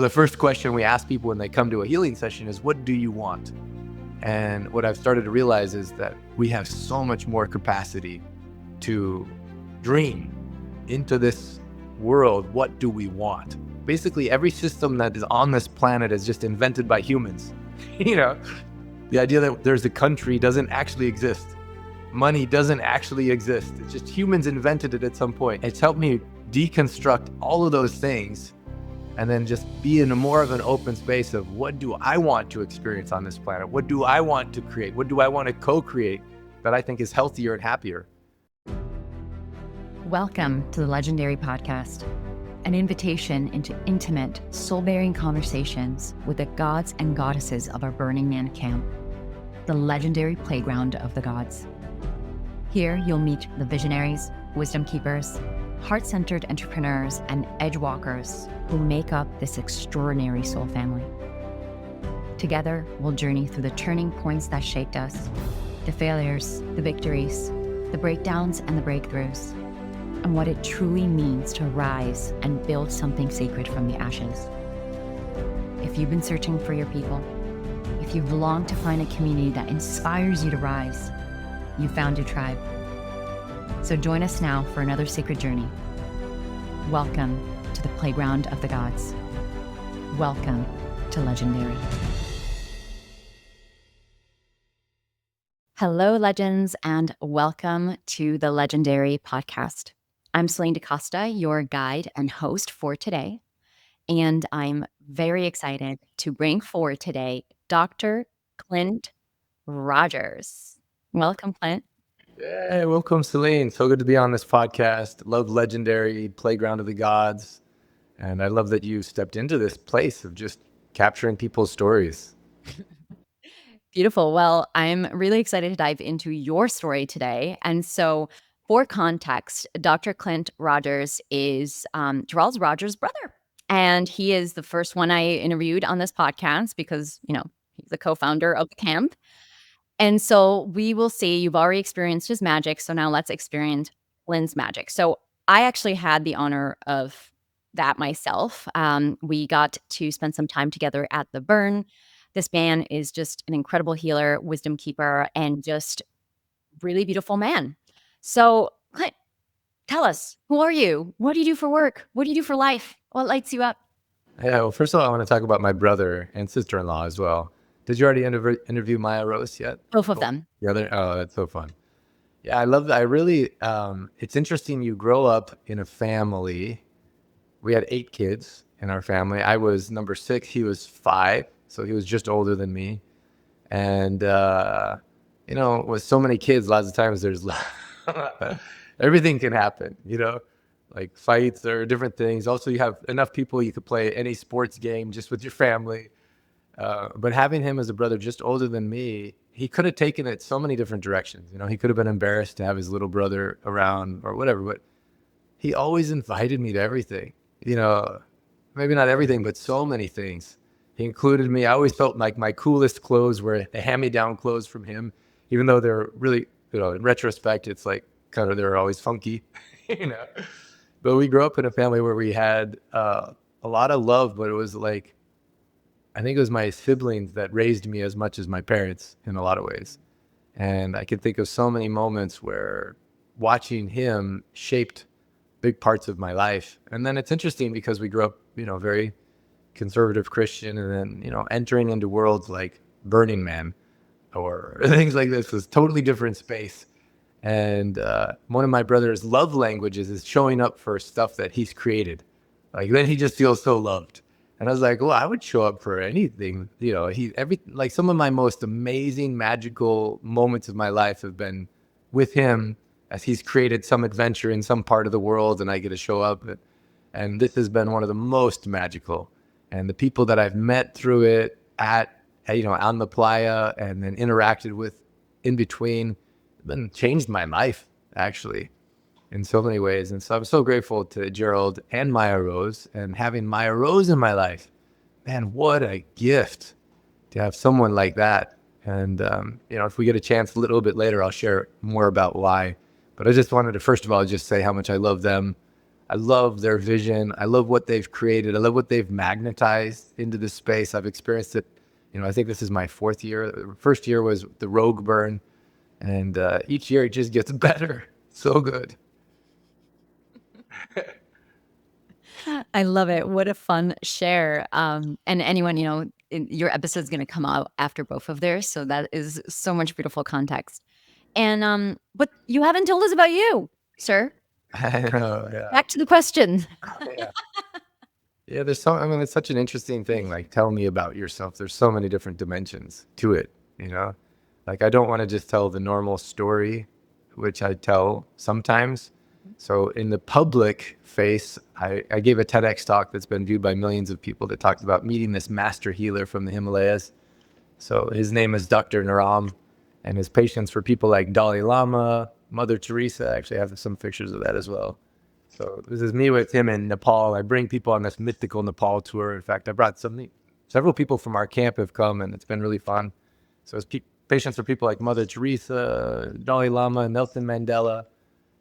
The first question we ask people when they come to a healing session is, what do you want? And what I've started to realize is that we have so much more capacity to dream into this world. What do we want? Basically, every system that is on this planet is just invented by humans. The idea that there's a country doesn't actually exist. Money doesn't actually exist. It's just humans invented it at some point. It's helped me deconstruct all of those things and then just be in more of an open space of, what do I want to experience on this planet? What do I want to create? What do I want to co-create that I think is healthier and happier? Welcome to the Legendary Podcast, an invitation into intimate, soul-bearing conversations with the gods and goddesses of our Burning Man camp, the legendary playground of the gods. Here you'll meet the visionaries, wisdom keepers, heart-centered entrepreneurs, and edge walkers who make up this extraordinary soul family. Together, we'll journey through the turning points that shaped us, the failures, the victories, the breakdowns, and the breakthroughs, and what it truly means to rise and build something sacred from the ashes. If you've been searching for your people, if you've longed to find a community that inspires you to rise, you found your tribe. So join us now for another sacred journey. Welcome to the playground of the gods. Welcome to Legendary. Hello, legends, and welcome to the Legendary Podcast. I'm Celinne DaCosta, your guide and host for today, and I'm very excited to bring forward today Dr. Clint Rogers. Welcome, Clint. Yeah, welcome, Celinne. So good to be on this podcast. Love Legendary, Playground of the Gods. And I love that you stepped into this place of just capturing people's stories. Beautiful. Well, I'm really excited to dive into your story today. And so, for context, Dr. Clint Rogers is Charles Rogers' brother. And he is the first one I interviewed on this podcast because, he's the co-founder of the camp. And so we will see, you've already experienced his magic. So now let's experience Clint's magic. So I actually had the honor of that myself. We got to spend some time together at the Burn. This man is just an incredible healer, wisdom keeper, and just really beautiful man. So Clint, tell us, who are you? What do you do for work? What do you do for life? What lights you up? Yeah, well, first of all, I want to talk about my brother and sister-in-law as well. Did you already interview Maya Rose yet? Both of them. The other? Oh, that's so fun. Yeah, I love that. I really, it's interesting you grow up in a family. We had 8 kids in our family. I was number 6. He was 5. So he was just older than me. And, with so many kids, lots of times there's everything can happen, like fights or different things. Also, you have enough people, you could play any sports game just with your family. But having him as a brother just older than me, he could have taken it so many different directions. He could have been embarrassed to have his little brother around or whatever, but he always invited me to everything, maybe not everything, but so many things. He included me. I always felt like my coolest clothes were the hand-me-down clothes from him, even though they're really, in retrospect, it's like kind of, they're always funky, But we grew up in a family where we had a lot of love, but it was like, I think it was my siblings that raised me as much as my parents in a lot of ways. And I can think of so many moments where watching him shaped big parts of my life. And then it's interesting because we grew up, very conservative Christian, and then, entering into worlds like Burning Man or things like this was totally different space. And one of my brother's love languages is showing up for stuff that he's created. Like, then he just feels so loved. And I was like, well, I would show up for anything. Some of my most amazing, magical moments of my life have been with him as he's created some adventure in some part of the world, and I get to show up. And this has been one of the most magical. And the people that I've met through it on the playa and then interacted with in between, changed my life, actually, in so many ways. And so I'm so grateful to Gerald and Maya Rose, and having Maya Rose in my life. Man, what a gift to have someone like that. And, if we get a chance a little bit later, I'll share more about why. But I just wanted to, first of all, just say how much I love them. I love their vision. I love what they've created. I love what they've magnetized into this space. I've experienced it. I think this is my fourth year. The first year was the Rogue Burn, and each year it just gets better. So good. I love it. What a fun share. And anyone, your episode's going to come out after both of theirs. So that is so much beautiful context. And, but you haven't told us about you, sir. I know. Yeah. Back to the question. Yeah. Yeah, it's such an interesting thing. Like, tell me about yourself. There's so many different dimensions to it, Like, I don't want to just tell the normal story, which I tell sometimes. So in the public face, I gave a TEDx talk that's been viewed by millions of people that talked about meeting this master healer from the Himalayas. So his name is Dr. Naram, and his patients were people like Dalai Lama, Mother Teresa. Actually, I have some pictures of that as well. So this is me with him in Nepal. I bring people on this mythical Nepal tour. In fact, I brought several people from our camp have come, and it's been really fun. So it's patients are people like Mother Teresa, Dalai Lama, Nelson Mandela.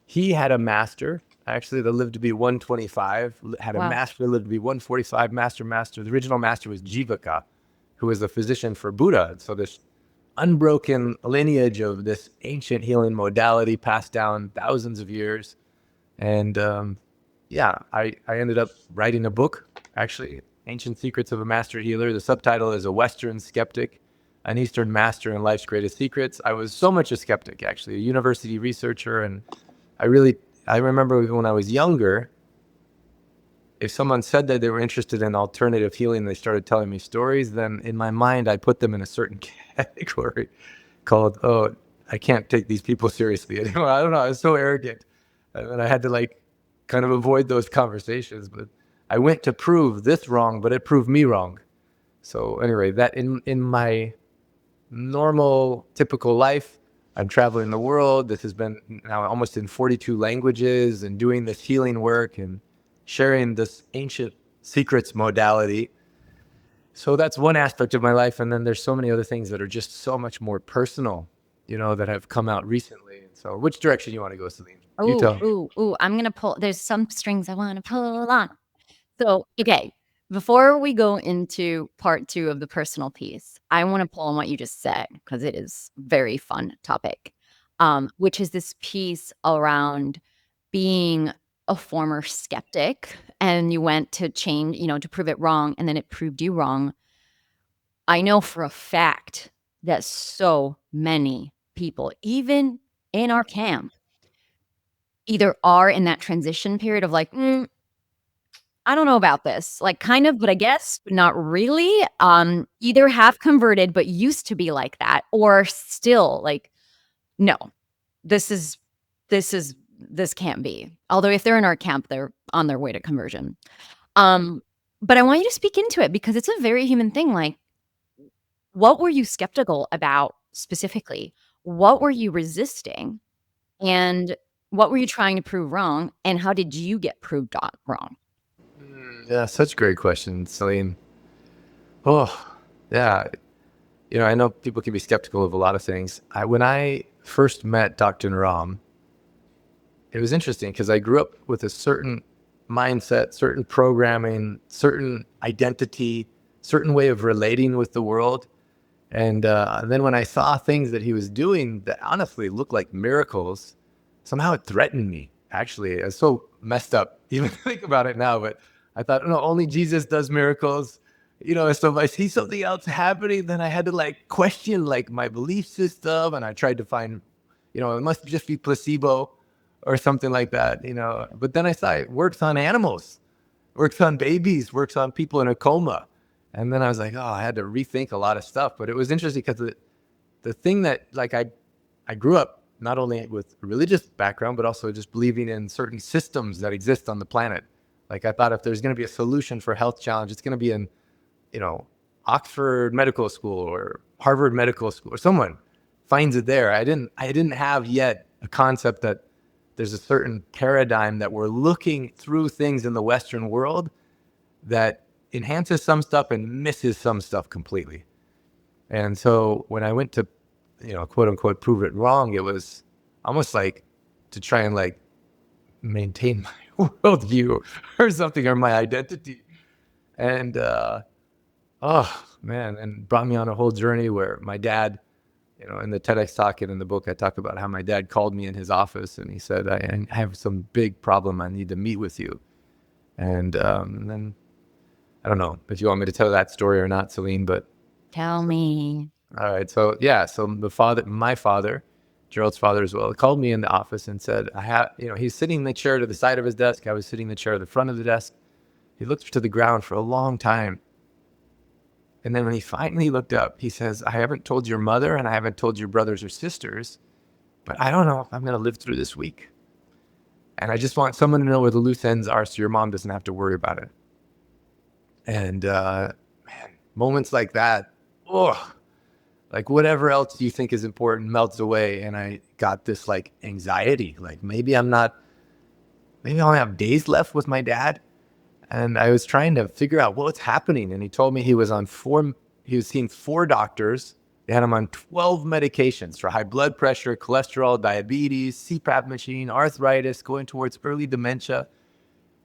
He had a master, actually, that lived to be 125, had a Wow. master that lived to be 145, master. The original master was Jivaka, who was the physician for Buddha. So this unbroken lineage of this ancient healing modality passed down thousands of years. And I ended up writing a book, actually, Ancient Secrets of a Master Healer. The subtitle is A Western Skeptic, an Eastern Master in Life's Greatest Secrets. I was so much a skeptic, actually, a university researcher. And I remember when I was younger, if someone said that they were interested in alternative healing and they started telling me stories, then in my mind, I put them in a certain category called, oh, I can't take these people seriously anymore. I don't know. I was so arrogant. And I had to kind of avoid those conversations. But I went to prove this wrong, but it proved me wrong. So anyway, that in my normal, typical life, I'm traveling the world. This has been now almost in 42 languages and doing this healing work and sharing this ancient secrets modality. So that's one aspect of my life. And then there's so many other things that are just so much more personal, that have come out recently. So which direction you want to go, Celine? You tell me. Ooh, I'm going to pull. There's some strings I want to pull on. So, okay, before we go into part 2 of the personal piece, I want to pull on what you just said because it is a very fun topic, which is this piece around being a former skeptic and you went to change, to prove it wrong, and then it proved you wrong. I know for a fact that so many people, even in our camp, either are in that transition period of like, I don't know about this, like kind of, but I guess but not really. Either have converted but used to be like that, or still like, no, this is this can't be. Although if they're in our camp, they're on their way to conversion. But I want you to speak into it because it's a very human thing. Like, what were you skeptical about specifically? What were you resisting? And what were you trying to prove wrong? And how did you get proved wrong? Yeah, such great questions, Celine. Oh, yeah. I know people can be skeptical of a lot of things. When I first met Dr. Naram, it was interesting because I grew up with a certain mindset, certain programming, certain identity, certain way of relating with the world. And then when I saw things that he was doing that honestly looked like miracles, somehow it threatened me. Actually, it's so messed up, even think about it now. But I thought, no, only Jesus does miracles. So if I see something else happening, then I had to question my belief system. And I tried to find, it must just be placebo or something like that, But then I saw it works on animals, works on babies, works on people in a coma. And then I was like, oh, I had to rethink a lot of stuff. But it was interesting because the thing that I grew up not only with a religious background, but also just believing in certain systems that exist on the planet. Like I thought if there's going to be a solution for a health challenge, it's going to be in, Oxford Medical School or Harvard Medical School, or someone finds it there. I didn't have yet a concept that there's a certain paradigm that we're looking through things in the Western world that enhances some stuff and misses some stuff completely. And so when I went to, quote unquote, prove it wrong, it was almost like to try and maintain my worldview or something, or my identity. And oh man, and brought me on a whole journey where my dad, in the TEDx talk and in the book, I talk about how my dad called me in his office and he said, I have some big problem. I need to meet with you. And then I don't know if you want me to tell that story or not, Celine, but Tell me. all right. So yeah, so my father, Gerald's father as well, called me in the office and said, he's sitting in the chair to the side of his desk. I was sitting in the chair at the front of the desk. He looked to the ground for a long time. And then when he finally looked up, he says, I haven't told your mother and I haven't told your brothers or sisters, but I don't know if I'm going to live through this week. And I just want someone to know where the loose ends are so your mom doesn't have to worry about it. And man, moments like that, like whatever else you think is important melts away. And I got this like anxiety, like maybe I only have days left with my dad. And I was trying to figure out what's happening. And he told me he was seeing 4 doctors. They had him on 12 medications for high blood pressure, cholesterol, diabetes, CPAP machine, arthritis, going towards early dementia.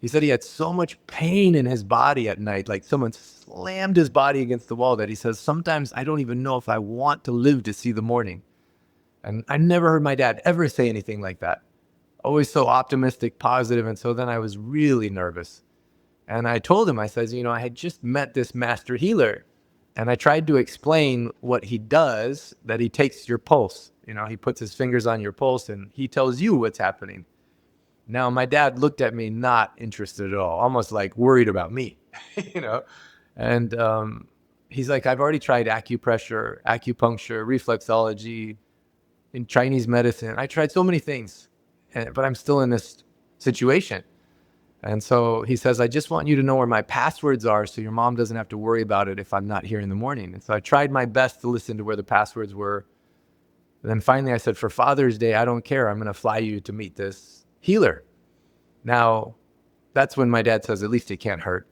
He said he had so much pain in his body at night, like someone slammed his body against the wall, that he says, sometimes I don't even know if I want to live to see the morning. And I never heard my dad ever say anything like that. Always so optimistic, positive. And so then I was really nervous. And I told him, I said, I had just met this master healer. And I tried to explain what he does, that he takes your pulse. He puts his fingers on your pulse and he tells you what's happening. Now, my dad looked at me not interested at all, almost like worried about me, And he's like, I've already tried acupressure, acupuncture, reflexology, in Chinese medicine. I tried so many things, but I'm still in this situation. And so he says, I just want you to know where my passwords are so your mom doesn't have to worry about it if I'm not here in the morning. And so I tried my best to listen to where the passwords were. And then finally I said, for Father's Day, I don't care. I'm going to fly you to meet this healer. Now, that's when my dad says, at least it can't hurt.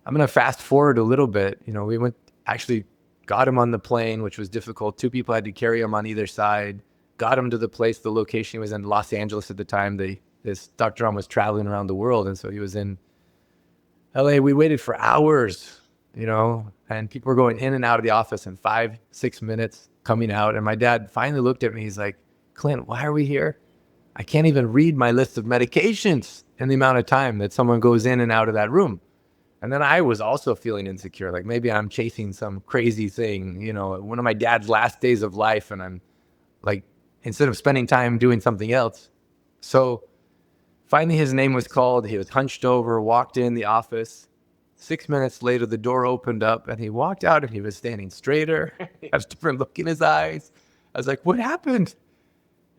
I'm going to fast forward a little bit. We got him on the plane, which was difficult. 2 people had to carry him on either side, got him to the location. He was in Los Angeles at the time. This Dr. Ram was traveling around the world. And so he was in LA. We waited for hours, and people were going in and out of the office in 5-6 minutes coming out. And my dad finally looked at me. He's like, Clint, why are we here? I can't even read my list of medications in the amount of time that someone goes in and out of that room. And then I was also feeling insecure. Like maybe I'm chasing some crazy thing, one of my dad's last days of life. And I'm like, instead of spending time doing something else. So finally, his name was called. He was hunched over, walked in the office. 6 minutes later, the door opened up and he walked out and he was standing straighter. He has a different look in his eyes. I was like, what happened?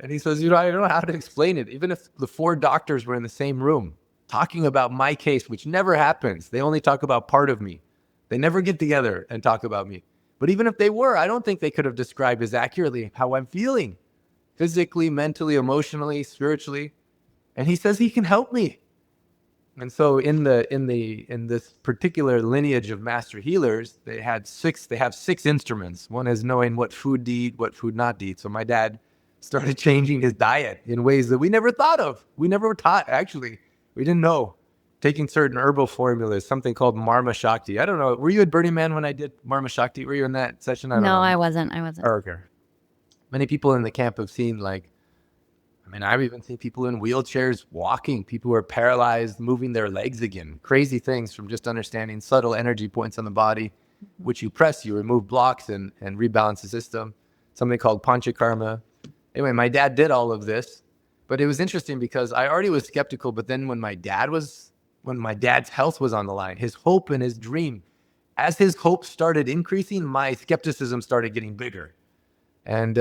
And he says, I don't know how to explain it. Even if the 4 doctors were in the same room talking about my case, which never happens. They only talk about part of me. They never get together and talk about me. But even if they were, I don't think they could have described as accurately how I'm feeling physically, mentally, emotionally, spiritually. And he says he can help me. And so in this particular lineage of master healers, they have 6 instruments. One is knowing what food to eat, what food not to eat. So my dad started changing his diet in ways that we never thought of. We never were taught, actually. We didn't know. Taking certain herbal formulas, something called Marma Shakti. I don't know. Were you at Burning Man when I did Marma Shakti? Were you in that session? I don't know. I wasn't. Okay. Many people in the camp have seen I've even seen people in wheelchairs walking, people who are paralyzed, moving their legs again. Crazy things from just understanding subtle energy points on the body, which you press, you remove blocks and rebalance the system. Something called panchakarma. Anyway, my dad did all of this, but it was interesting because I already was skeptical, but then when my dad's health was on the line, his hope and his dream, as his hope started increasing, my skepticism started getting bigger. And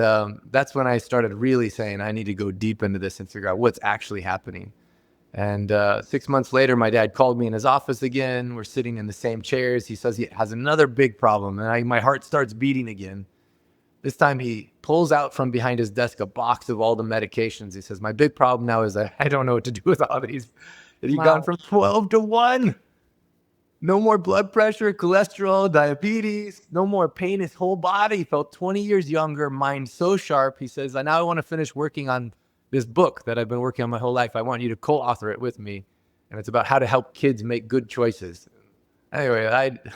that's when I started really saying, I need to go deep into this and figure out what's actually happening. And 6 months later, my dad called me in his office again. We're sitting in the same chairs. He says he has another big problem. And my heart starts beating again. This time he pulls out from behind his desk a box of all the medications. He says, my big problem now is that I don't know what to do with all these. And he'd gone from 12 to 1. No more blood pressure, cholesterol, diabetes, no more pain. His whole body felt 20 years younger, mind so sharp. He says, now I want to finish working on this book that I've been working on my whole life. I want you to co-author it with me. and it's about how to help kids make good choices. Anyway,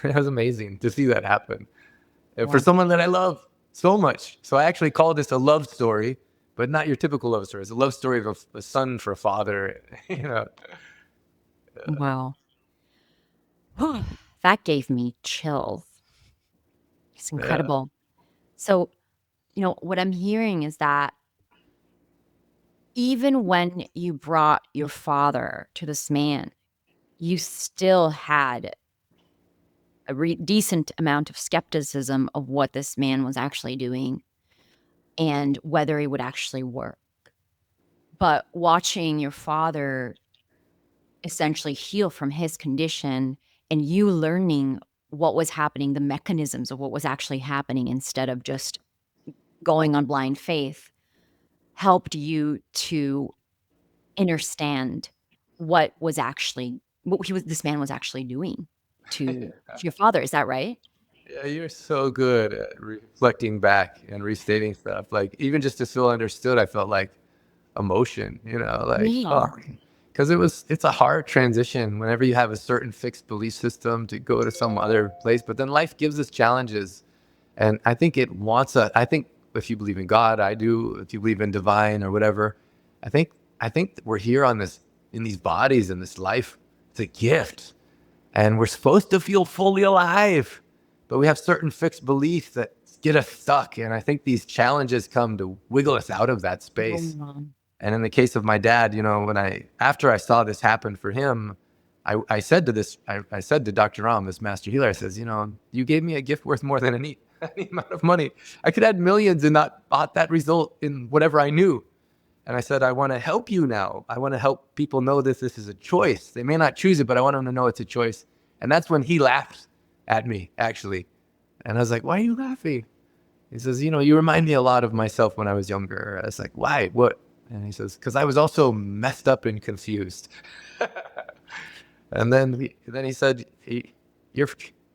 it was amazing to see that happen. And for Wow. someone that I love so much. So I actually call this a love story, but not your typical love story. It's a love story of a son for a father, you know. Wow. That gave me chills. It's Yeah. incredible. So, what I'm hearing is that even when you brought your father to this man, you still had a decent amount of skepticism of what this man was actually doing and whether it would actually work. But watching your father essentially heal from his condition and you learning what was happening, the mechanisms of what was actually happening instead of just going on blind faith helped you to understand what this man was actually doing to your father. Is that right? Yeah, you're so good at reflecting back and restating stuff. Like even just to feel understood, I felt like emotion, like, Yeah. oh, because it's a hard transition whenever you have a certain fixed belief system to go to some other place. But then life gives us challenges. And I think it wants I think if you believe in God, I do, if you believe in divine or whatever, I think, we're here in these bodies in this life. It's a gift and we're supposed to feel fully alive, but we have certain fixed beliefs that get us stuck. And I think these challenges come to wiggle us out of that space. Oh, And in the case of my dad, after I saw this happen for him, I said I said to Dr. Ram, this master healer, I says, you gave me a gift worth more than any amount of money. I could add millions and not bought that result in whatever I knew. And I said, I want to help you now. I want to help people know this is a choice. They may not choose it, but I want them to know it's a choice. And that's when he laughed at me, actually. And I was like, why are you laughing? He says, you remind me a lot of myself when I was younger. I was like, why? What? And he says, because I was also messed up and confused. And then he said, you're,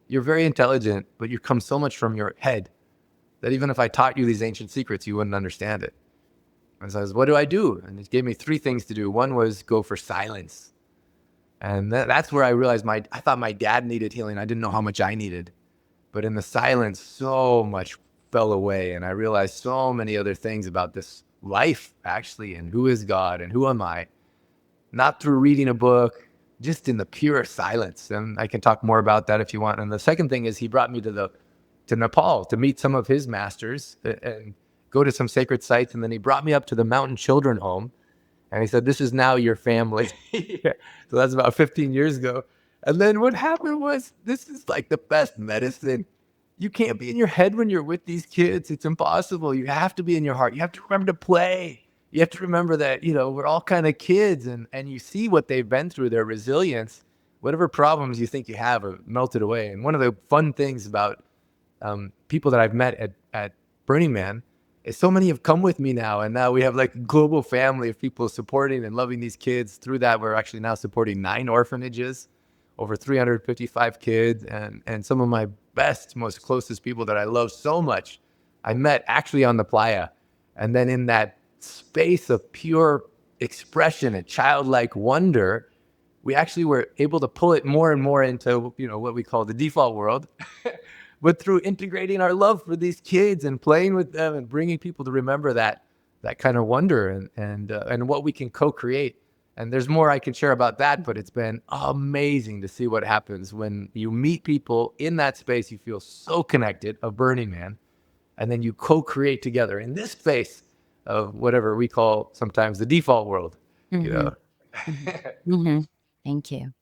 you're very intelligent, but you come so much from your head that even if I taught you these ancient secrets, you wouldn't understand it. And so I was, what do I do? And he gave me three things to do. One was go for silence. And that's where I realized I thought my dad needed healing. I didn't know how much I needed. But in the silence, so much fell away. And I realized so many other things about this life, actually, and who is God and who am I? Not through reading a book, just in the pure silence. And I can talk more about that if you want. And the second thing is he brought me to Nepal to meet some of his masters and go to some sacred sites. And then he brought me up to the Mountain Children Home. And he said, this is now your family. So that's about 15 years ago. And then what happened was, this is like the best medicine. You can't be in your head when you're with these kids. It's impossible. You have to be in your heart. You have to remember to play. You have to remember that, we're all kind of kids and you see what they've been through, their resilience. Whatever problems you think you have are melted away. And one of the fun things about people that I've met at Burning Man is so many have come with me now. And now we have like a global family of people supporting and loving these kids. Through that, we're actually now supporting 9 orphanages, over 355 kids. And some of my best, most closest people that I love so much, I met actually on the playa. And then in that space of pure expression and childlike wonder, we actually were able to pull it more and more into, what we call the default world. But through integrating our love for these kids and playing with them and bringing people to remember that kind of wonder and what we can co-create. And there's more I can share about that, but it's been amazing to see what happens when you meet people in that space. You feel so connected, of Burning Man, and then you co-create together in this space of whatever we call sometimes the default world. You mm-hmm, know, mm-hmm, mm-hmm. Thank you.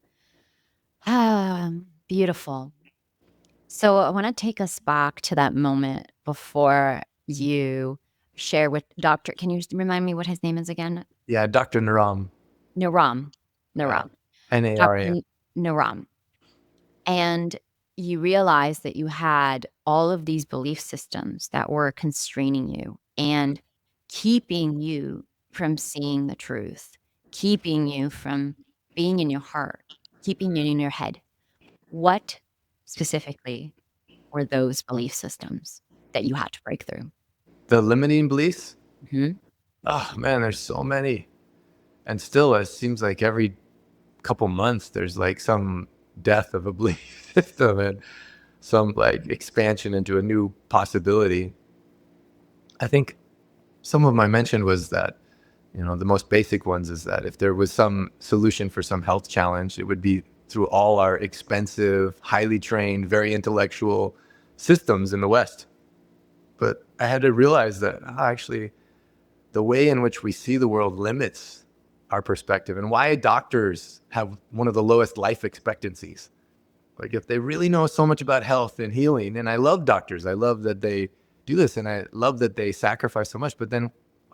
Beautiful. So I want to take us back to that moment before you share with Dr. Can you remind me what his name is again? yeah, Dr. Naram, Naram. yeah, Naram. Naram. Dr. Naram. And you realize that you had all of these belief systems that were constraining you and keeping you from seeing the truth, keeping you from being in your heart, keeping you in your head. What specifically were those belief systems that you had to break through? The limiting beliefs. Mhm. Oh man, there's so many. And still, it seems like every couple months, there's like some death of a belief system and some like expansion into a new possibility. I think some of my mention was that, the most basic ones is that if there was some solution for some health challenge, it would be through all our expensive, highly trained, very intellectual systems in the West. But I had to realize that actually the way in which we see the world limits our perspective, and why doctors have one of the lowest life expectancies. Like if they really know so much about health and healing, and I love doctors, I love that they do this, and I love that they sacrifice so much, but then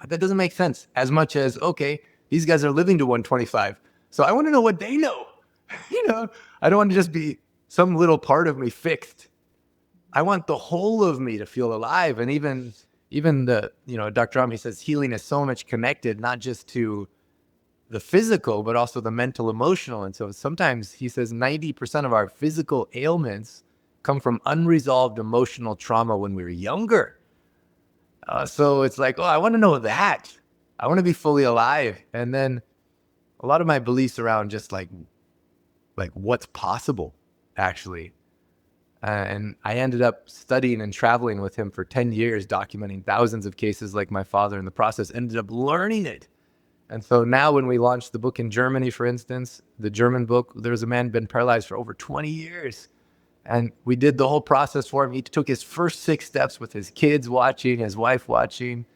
that doesn't make sense as much as, okay, these guys are living to 125. So I want to know what they know. I don't want to just be some little part of me fixed. I want the whole of me to feel alive. And even Dr. Ram, he says healing is so much connected, not just to the physical, but also the mental, emotional. And so sometimes he says 90% of our physical ailments come from unresolved emotional trauma when we were younger. So it's like, I want to know that. I want to be fully alive. And then a lot of my beliefs around just like what's possible, actually. And I ended up studying and traveling with him for 10 years, documenting thousands of cases like my father. In the process, ended up learning it. And so now when we launched the book in Germany, for instance, the German book, there was a man been paralyzed for over 20 years. And we did the whole process for him. He took his first 6 steps with his kids watching, his wife watching.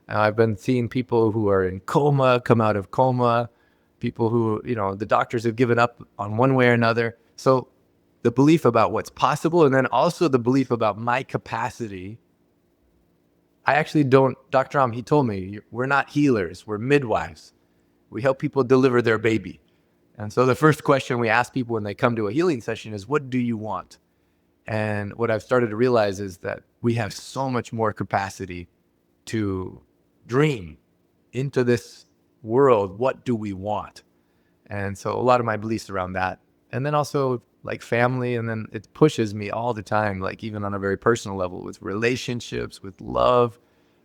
I've been seeing people who are in coma come out of coma, people who, the doctors have given up on one way or another. So the belief about what's possible, and then also the belief about my capacity. I actually don't, Dr. Ram, he told me, we're not healers, we're midwives. We help people deliver their baby. And so the first question we ask people when they come to a healing session is, what do you want? And what I've started to realize is that we have so much more capacity to dream into this world. What do we want? And so a lot of my beliefs around that. And then also like family. And then it pushes me all the time, like even on a very personal level, with relationships, with love,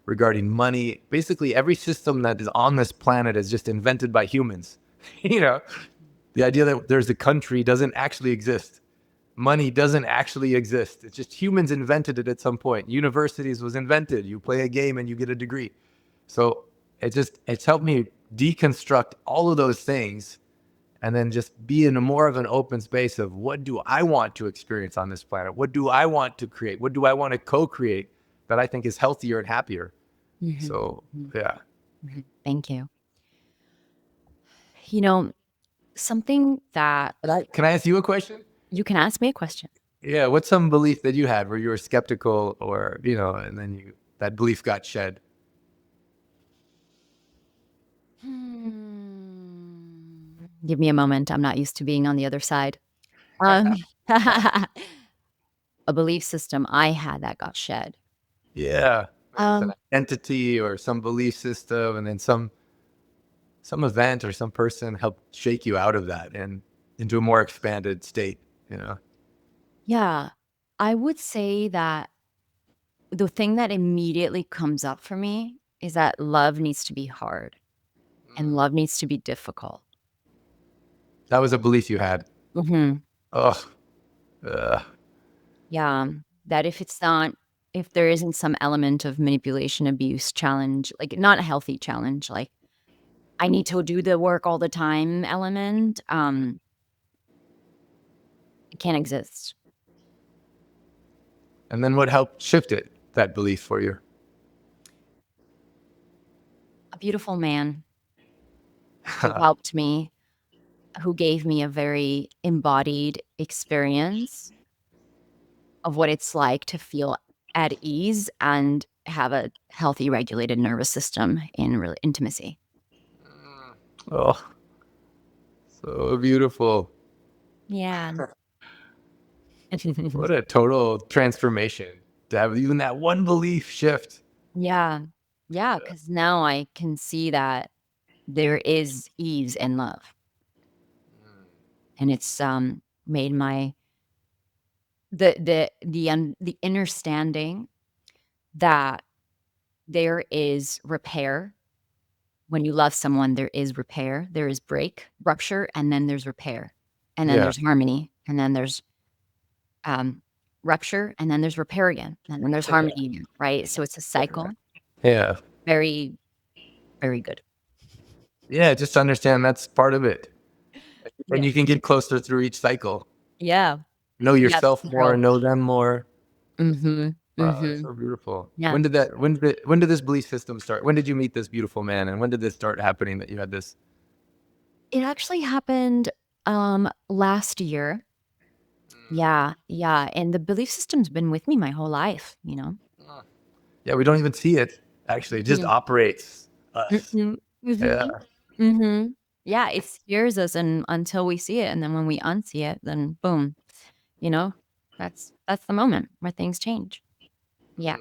regarding money. Basically, every system that is on this planet is just invented by humans. The idea that there's a country doesn't actually exist. Money doesn't actually exist. It's just humans invented it at some point. Universities was invented. You play a game and you get a degree. So it's helped me deconstruct all of those things and then just be in a more of an open space of what do I want to experience on this planet? What do I want to create? What do I want to co-create that I think is healthier and happier? Mm-hmm. So, yeah. Mm-hmm. Thank you. Something that... Can I ask you a question? You can ask me a question. Yeah. What's some belief that you had where you were skeptical or, and then that belief got shed? Give me a moment. I'm not used to being on the other side. A belief system I had that got shed. Yeah. An entity or some belief system, and then some event or some person helped shake you out of that and into a more expanded state, Yeah. I would say that the thing that immediately comes up for me is that love needs to be hard and love needs to be difficult. That was a belief you had. Mm-hmm. Oh. Yeah. That if there isn't some element of manipulation, abuse, challenge, like not a healthy challenge, like I need to do the work all the time element, it can't exist. And then what helped shift that belief for you? A beautiful man who helped me, who gave me a very embodied experience of what it's like to feel at ease and have a healthy, regulated nervous system in real intimacy. Oh, so beautiful. Yeah. What a total transformation to have even that one belief shift. Yeah. Yeah. Because now I can see that there is ease in love. And it's made my the understanding that there is repair when you love someone, there is repair, there is rupture, and then there's repair, and then Yeah. there's harmony, and then there's rupture, and then there's repair again, and then there's harmony again, right? So it's a cycle. Yeah. Very, very good. Yeah. Just to understand that's part of it. And Yeah. you can get closer through each cycle. Yeah. Know Yeah. yourself more, know them more. Mm-hmm. Wow, that's Mm-hmm. so beautiful. Yeah. When did this belief system start? When did you meet this beautiful man? And when did this start happening that you had this? It actually happened last year. Yeah. Yeah. And the belief system's been with me my whole life, you know? Yeah, we don't even see it. Actually, it just Yeah. operates us. Mhm. Yeah. Mhm. Mhm. Yeah, it steers us and until we see it, and then when we unsee it, then boom, you know? That's the moment where things change. Yeah.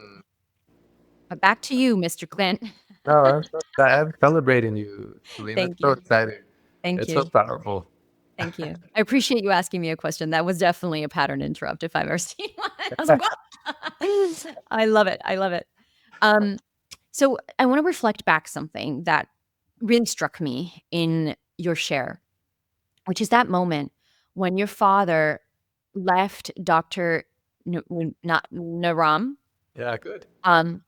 But back to you, Mr. Clint. No, I'm celebrating you, Celine. That's Thank so you. exciting. Thank It's so you. powerful. Thank you. I appreciate you asking me a question. That was definitely a pattern interrupt if I've ever seen one. I was like, "What?" I love it. I love it. Um, so I wanna reflect back something that really struck me in your share, which is that moment when your father left Dr. Not Naram, Yeah, good. um,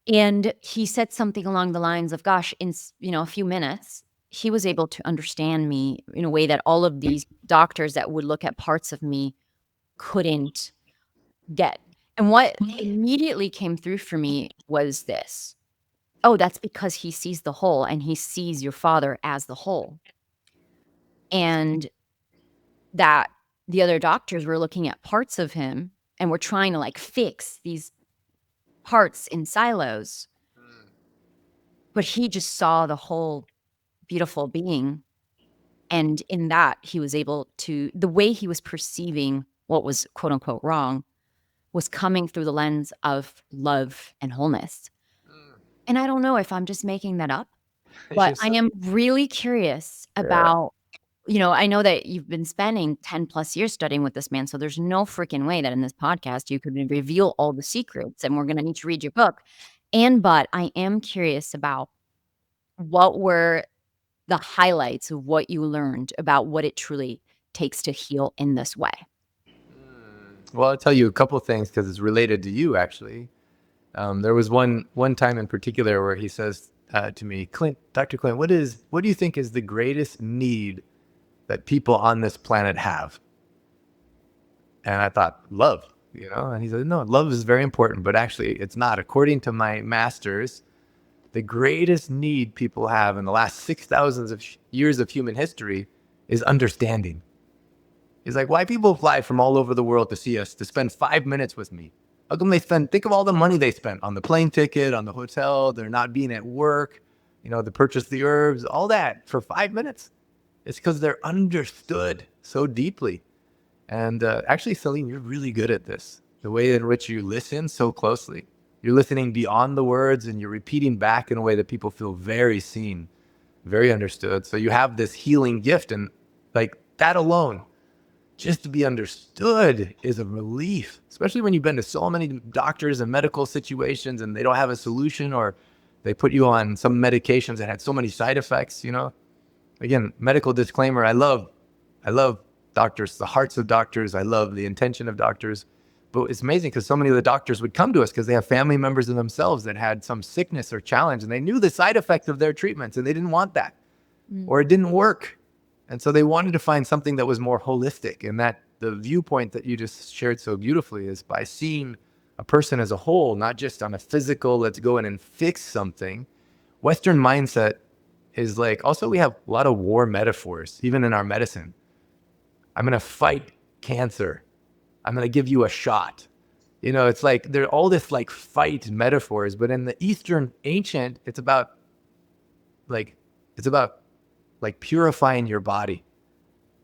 and he said something along the lines of, "Gosh, in a few minutes, he was able to understand me in a way that all of these doctors that would look at parts of me couldn't get." And what immediately came through for me was this: "Oh, that's because he sees the whole, and he sees your father as the whole." And that the other doctors were looking at parts of him and were trying to, like, fix these parts in silos, but he just saw the whole beautiful being, and in that, he was able to the way he was perceiving what was, quote, unquote, "wrong" was coming through the lens of love and wholeness. And I don't know if I'm just making that up, but You're I so, am really curious yeah. about I know that you've been spending 10 plus years studying with this man, so there's no freaking way that in this podcast you could reveal all the secrets, and we're gonna need to read your book. But I am curious about what were the highlights of what you learned about what it truly takes to heal in this way. Well, I'll tell you a couple things because it's related to you, actually. There was one time in particular where he says to me, Clint, Dr. Clint, what do you think is the greatest need that people on this planet have? And I thought, love, And he said, no, love is very important, but actually it's not. According to my masters, the greatest need people have in the last 6,000 of years of human history is understanding. He's like, why people fly from all over the world to see us, to spend 5 minutes with me? How come think of all the money they spent on the plane ticket, on the hotel, they're not being at work, to purchase the herbs, all that for 5 minutes. It's because they're understood so deeply. And actually, Celine, you're really good at this. The way in which you listen so closely. You're listening beyond the words and you're repeating back in a way that people feel very seen, very understood. So you have this healing gift. And like that alone, just to be understood is a relief, especially when you've been to so many doctors and medical situations and they don't have a solution, or they put you on some medications that had so many side effects. Again, medical disclaimer, I love doctors, the hearts of doctors. I love the intention of doctors. But it's amazing because so many of the doctors would come to us because they have family members of themselves that had some sickness or challenge, and they knew the side effects of their treatments and they didn't want that, Mm. or it didn't work. And so they wanted to find something that was more holistic. And that the viewpoint that you just shared so beautifully is by seeing a person as a whole, not just on a physical, let's go in and fix something. Western mindset is like, also, we have a lot of war metaphors, even in our medicine. I'm going to fight cancer. I'm going to give you a shot. It's like there are all this like fight metaphors, but in the Eastern ancient, like, it's about like purifying your body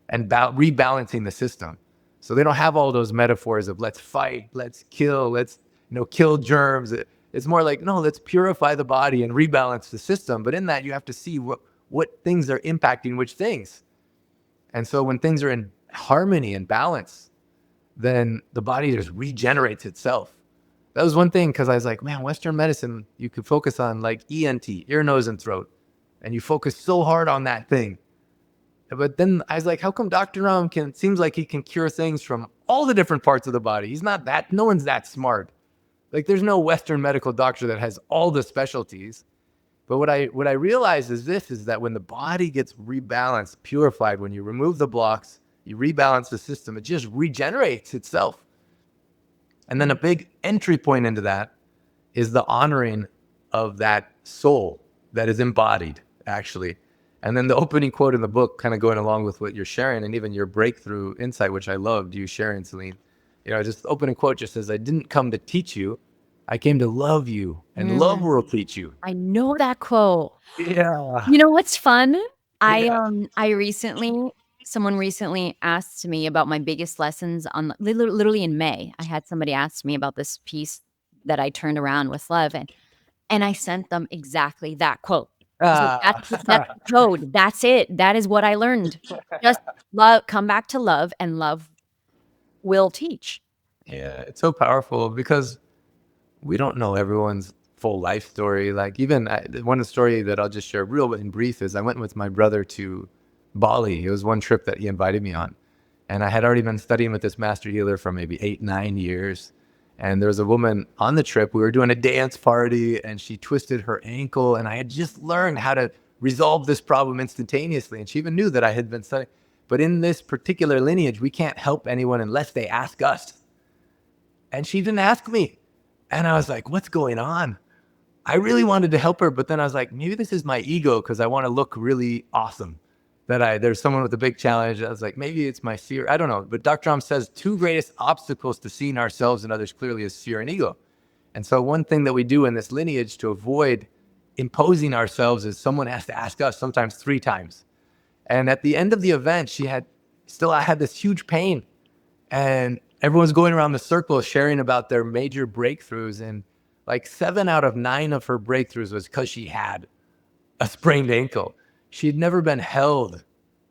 and rebalancing the system. So they don't have all those metaphors of let's fight, let's kill, let's kill germs. It's more like, no, let's purify the body and rebalance the system. But in that, you have to see what things are impacting which things. And so when things are in harmony and balance, then the body just regenerates itself. That was one thing, because I was like, man, Western medicine, you could focus on like ENT, ear, nose, and throat, and you focus so hard on that thing. But then I was like, how come Dr. Ram seems like he can cure things from all the different parts of the body? He's not that, no one's that smart. Like there's no Western medical doctor that has all the specialties. But what I realized is that when the body gets rebalanced, purified, when you remove the blocks, you rebalance the system, it just regenerates itself. And then a big entry point into that is the honoring of that soul that is embodied, actually. And then the opening quote in the book, kind of going along with what you're sharing, and even your breakthrough insight, which I loved you sharing, Celine. Just the opening quote just says, "I didn't come to teach you, I came to love you, and love will teach you." I know that quote. Yeah. You know what's fun? Yeah. Someone recently asked me about my biggest lessons on literally in May. I had somebody ask me about this piece that I turned around with love, and I sent them exactly that quote. I was like, that's Ah. the code. That's it. That is what I learned. Just love, come back to love, and love will teach. Yeah, it's so powerful because we don't know everyone's full life story. Like even one story that I'll just share real in brief is I went with my brother to Bali. It was one trip that he invited me on. And I had already been studying with this master healer for maybe 8, 9 years. And there was a woman on the trip. We were doing a dance party and she twisted her ankle. And I had just learned how to resolve this problem instantaneously. And she even knew that I had been studying. But in this particular lineage, we can't help anyone unless they ask us. And she didn't ask me. And I was like, what's going on? I really wanted to help her, but then I was like, maybe this is my ego because I want to look really awesome. There's someone with a big challenge. I was like, maybe it's my fear. I don't know. But Dr. Ram says two greatest obstacles to seeing ourselves and others clearly is fear and ego. And so one thing that we do in this lineage to avoid imposing ourselves is someone has to ask us sometimes 3 times. And at the end of the event, I had this huge pain and everyone's going around the circle sharing about their major breakthroughs. And like 7 out of 9 of her breakthroughs was because she had a sprained ankle. She had never been held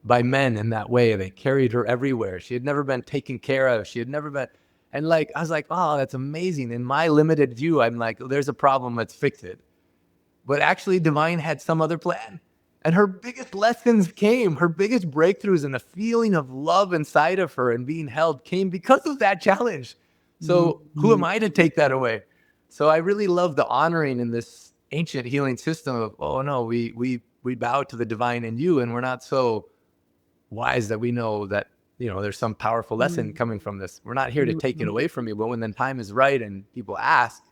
by men in that way. They carried her everywhere. She had never been taken care of. She had never been. And like, I was like, oh, that's amazing. In my limited view, I'm like, there's a problem, let's fix it. But actually, Divine had some other plan. And her biggest lessons came, her biggest breakthroughs and the feeling of love inside of her and being held came because of that challenge. So who am I to take that away? So I really love the honoring in this ancient healing system of, oh no, we bow to the divine in you, and we're not so wise that we know that, there's some powerful lesson coming from this. We're not here to take it away from you, but when the time is right and people ask,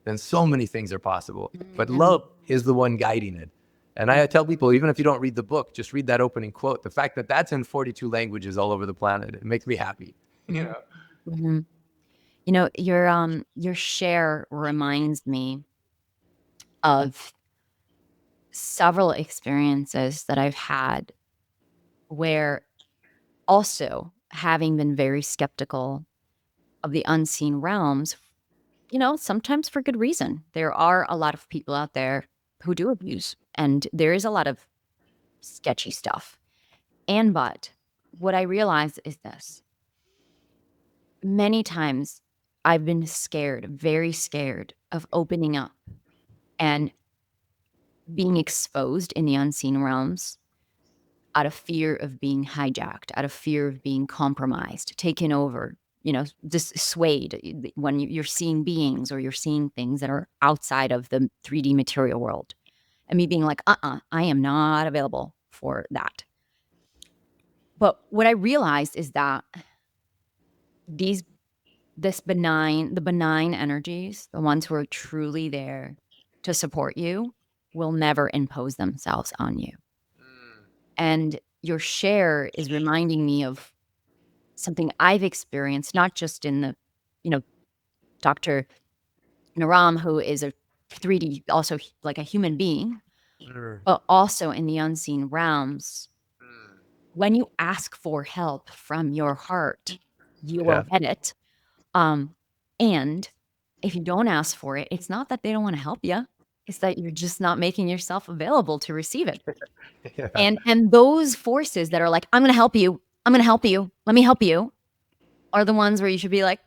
then so many things are possible. But love is the one guiding it. And I tell people, even if you don't read the book, just read that opening quote. The fact that that's in 42 languages all over the planet, it makes me happy. Mhm. Your share reminds me of several experiences that I've had where also having been very skeptical of the unseen realms, sometimes for good reason. There are a lot of people out there who do abuse, and there is a lot of sketchy stuff. But what I realize is this: many times I've been scared, very scared of opening up and being exposed in the unseen realms out of fear of being hijacked, out of fear of being compromised, taken over, just swayed when you're seeing beings or you're seeing things that are outside of the 3D material world. And me being like, I am not available for that. But what I realized is that these the benign energies, the ones who are truly there to support you, will never impose themselves on you. And your share is reminding me of something I've experienced, not just in the, Dr. Naram, who is a 3D, also like a human being, but also in the unseen realms. When you ask for help from your heart, you will Yeah. get it. And if you don't ask for it, it's not that they don't want to help you. It's that you're just not making yourself available to receive it. Yeah. And those forces that are like, I'm going to help you. I'm going to help you. Let me help you, are the ones where you should be like,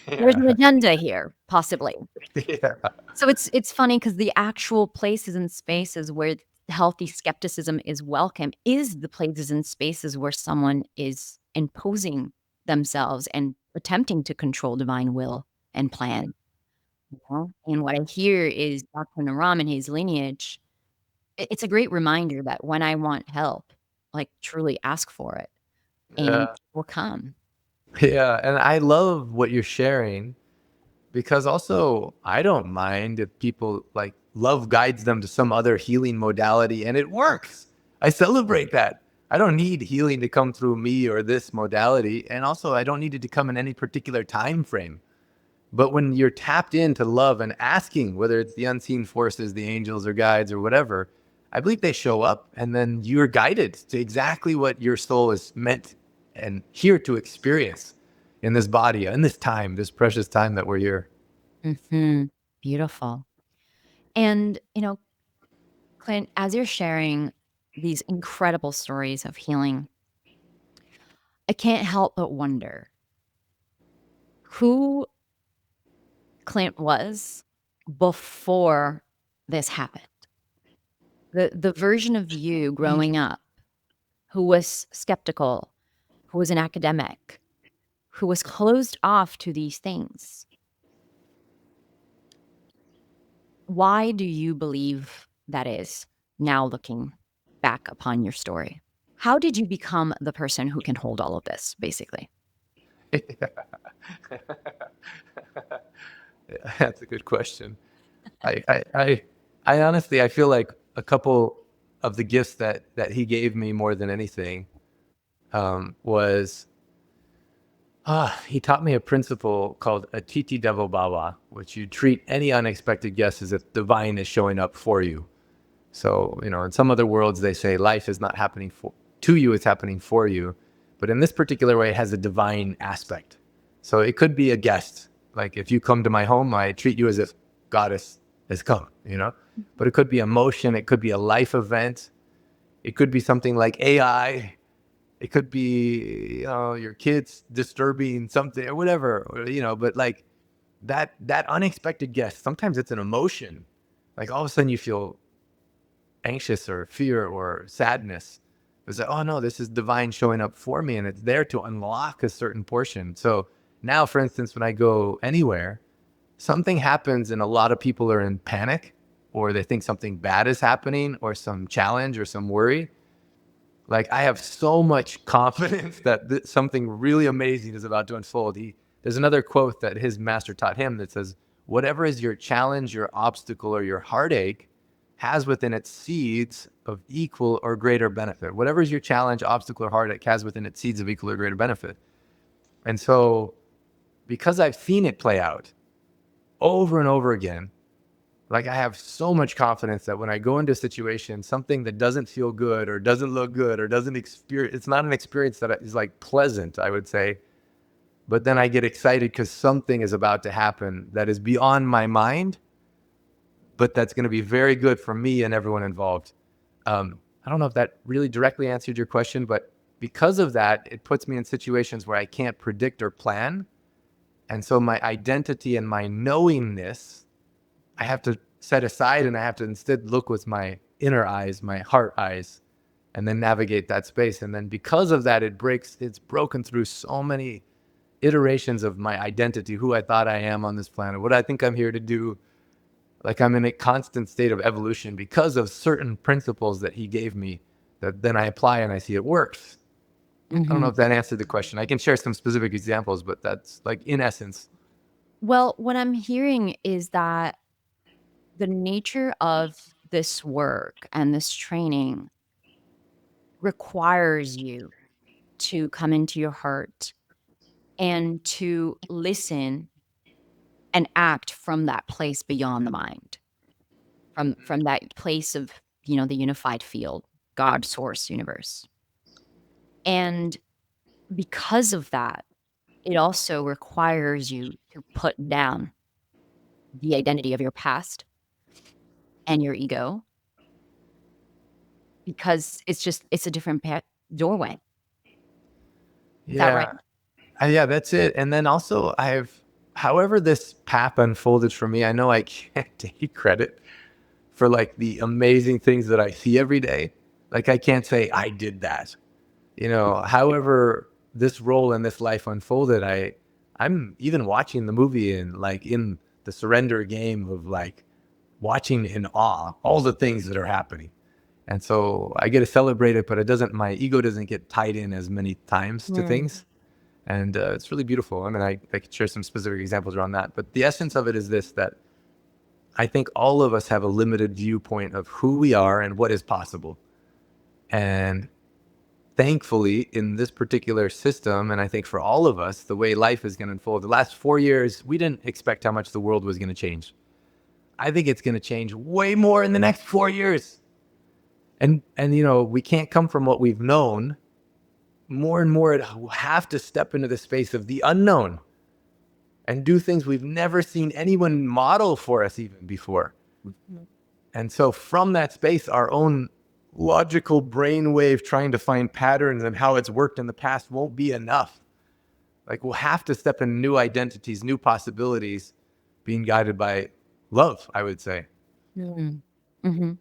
There's an Yeah. agenda here, possibly. Yeah. So it's funny because the actual places and spaces where healthy skepticism is welcome is the places and spaces where someone is imposing themselves and attempting to control divine will and plan. You know? And what I hear is Dr. Naram and his lineage. It's a great reminder that when I want help, like truly ask for it and Yeah. it will come. Yeah. And I love what you're sharing because also I don't mind if people like love guides them to some other healing modality and it works. I celebrate that. I don't need healing to come through me or this modality. And also I don't need it to come in any particular time frame. But when you're tapped into love and asking, whether it's the unseen forces, the angels or guides or whatever, I believe they show up and then you're guided to exactly what your soul is meant and here to experience in this body, in this time, this precious time that we're here. Mhm. Beautiful. And, Clint, as you're sharing these incredible stories of healing, I can't help but wonder who Clint was before this happened. The version of you growing up who was skeptical, who was an academic, who was closed off to these things. Why do you believe that is now looking back upon your story? How did you become the person who can hold all of this, basically? That's a good question. I, I, I, I honestly, I feel like a couple of the gifts that he gave me more than anything was he taught me a principle called Atiti Devo Bhava, which you treat any unexpected guest as if divine is showing up for you. So, in some other worlds, they say life is not happening to you, it's happening for you. But in this particular way, it has a divine aspect. So it could be a guest. Like if you come to my home, I treat you as if goddess has come. But it could be emotion, it could be a life event, it could be something like AI, it could be, your kids disturbing something or whatever, but like that unexpected guest, sometimes it's an emotion. Like all of a sudden you feel anxious or fear or sadness. It's like, oh no, this is divine showing up for me and it's there to unlock a certain portion. So now, for instance, when I go anywhere, something happens and a lot of people are in panic or they think something bad is happening or some challenge or some worry. Like I have so much confidence that something really amazing is about to unfold. There's another quote that his master taught him that says, whatever is your challenge, your obstacle, or your heartache has within its seeds of equal or greater benefit. Whatever is your challenge, obstacle, or heartache has within its seeds of equal or greater benefit. And so because I've seen it play out over and over again, like I have so much confidence that when I go into a situation, something that doesn't feel good or doesn't look good or doesn't experience, it's not an experience that is like pleasant, I would say. But then I get excited because something is about to happen that is beyond my mind, but that's going to be very good for me and everyone involved. I don't know if that really directly answered your question, but because of that, it puts me in situations where I can't predict or plan. And so my identity and my knowingness I have to set aside and I have to instead look with my inner eyes, my heart eyes, and then navigate that space. And then because of that, it's broken through so many iterations of my identity, who I thought I am on this planet, what I think I'm here to do. Like I'm in a constant state of evolution because of certain principles that he gave me that then I apply and I see it works. I don't know Mhm. if that answered the question. I can share some specific examples, but that's like in essence. Well, what I'm hearing is that the nature of this work and this training requires you to come into your heart and to listen and act from that place beyond the mind, from that place of, the unified field, God, source, universe. And because of that, it also requires you to put down the identity of your past and your ego because it's a different doorway. Is that right? Yeah. Yeah, that's it. And then also I have however this path unfolded for me, I know I can't take credit for like the amazing things that I see every day. Like I can't say I did that. However this role in this life unfolded, I'm even watching the movie and like in the surrender game of like watching in awe all the things that are happening. And so I get to celebrate it, but my ego doesn't get tied in as many times to things. And it's really beautiful. I mean, I could share some specific examples around that. But the essence of it is this, that I think all of us have a limited viewpoint of who we are and what is possible. And thankfully, in this particular system, and I think for all of us, the way life is going to unfold, the last 4 years, we didn't expect how much the world was going to change. I think it's going to change way more in the next 4 years. And we can't come from what we've known. More and more, have to step into the space of the unknown and do things we've never seen anyone model for us even before. And so from that space, our own logical brainwave trying to find patterns and how it's worked in the past won't be enough. Like we'll have to step into new identities, new possibilities, being guided by love, I would say. Mm-hmm.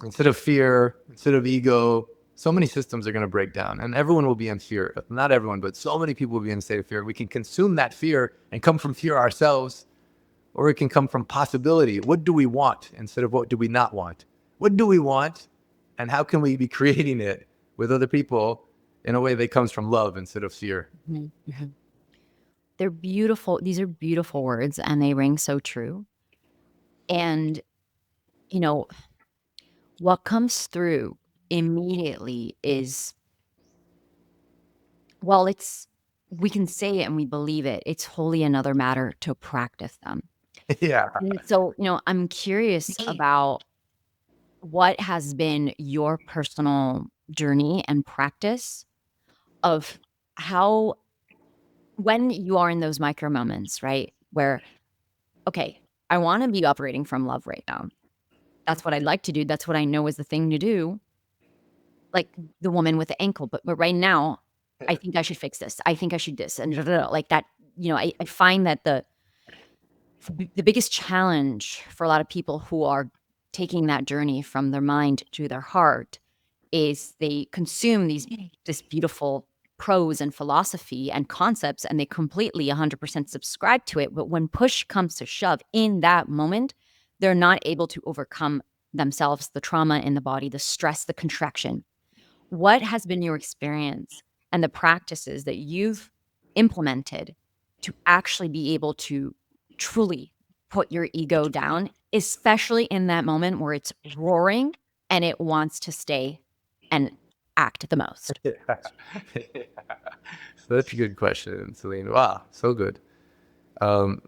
Instead of fear, instead of ego, so many systems are going to break down and everyone will be in fear. Not everyone, but so many people will be in a state of fear. We can consume that fear and come from fear ourselves, or it can come from possibility. What do we want instead of what do we not want? What do we want and how can we be creating it with other people in a way that comes from love instead of fear? Mm-hmm. They're beautiful. These are beautiful words and they ring so true. And, what comes through immediately is, well, we can say it and we believe it. It's wholly another matter to practice them. Yeah. And so, I'm curious about what has been your personal journey and practice of how, when you are in those micro moments, right? Where, okay, I want to be operating from love right now. That's what I'd like to do. That's what I know is the thing to do. Like the woman with the ankle. But right now, I think I should fix this. I think I should this. And like that, I find that the biggest challenge for a lot of people who are taking that journey from their mind to their heart is they consume this beautiful prose and philosophy and concepts, and they completely 100% subscribe to it. But when push comes to shove in that moment, they're not able to overcome themselves, the trauma in the body, the stress, the contraction. What has been your experience and the practices that you've implemented to actually be able to truly put your ego down, especially in that moment where it's roaring and it wants to stay and act the most? Yeah. So that's a good question, Celine. Wow, so good.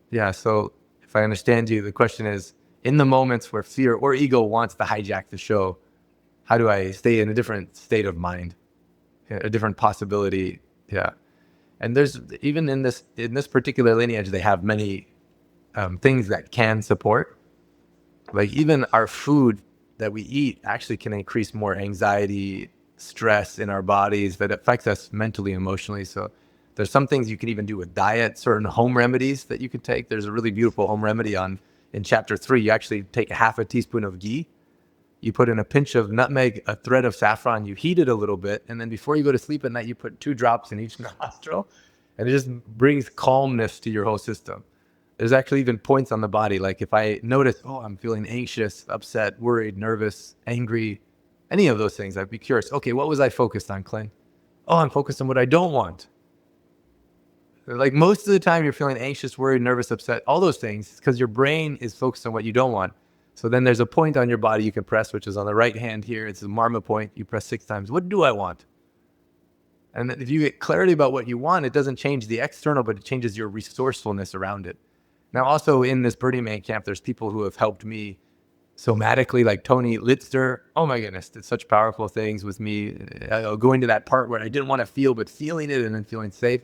Yeah, so if I understand you, the question is, in the moments where fear or ego wants to hijack the show, how do I stay in a different state of mind, a different possibility? Yeah. And there's even in this particular lineage, they have many things that can support. Like even our food that we eat actually can increase more anxiety, stress in our bodies that affects us mentally, emotionally. So there's some things you can even do with diet, certain home remedies that you can take. There's a really beautiful home remedy in chapter 3. You actually take a half a teaspoon of ghee, you put in a pinch of nutmeg, a thread of saffron, you heat it a little bit, and then before you go to sleep at night, you put 2 drops in each nostril, and it just brings calmness to your whole system. There's actually even points on the body, like if I notice, oh, I'm feeling anxious, upset, worried, nervous, angry, any of those things, I'd be curious. Okay, what was I focused on, Clint? Oh, I'm focused on what I don't want. Like most of the time you're feeling anxious, worried, nervous, upset, all those things, because your brain is focused on what you don't want. So then there's a point on your body you can press, which is on the right hand here. It's a marma point. You press 6 times. What do I want? And if you get clarity about what you want, it doesn't change the external, but it changes your resourcefulness around it. Now, also in this Burning Man camp, there's people who have helped me somatically, like Tony Litzter. Oh my goodness, did such powerful things with me. Going to that part where I didn't want to feel, but feeling it and then feeling safe.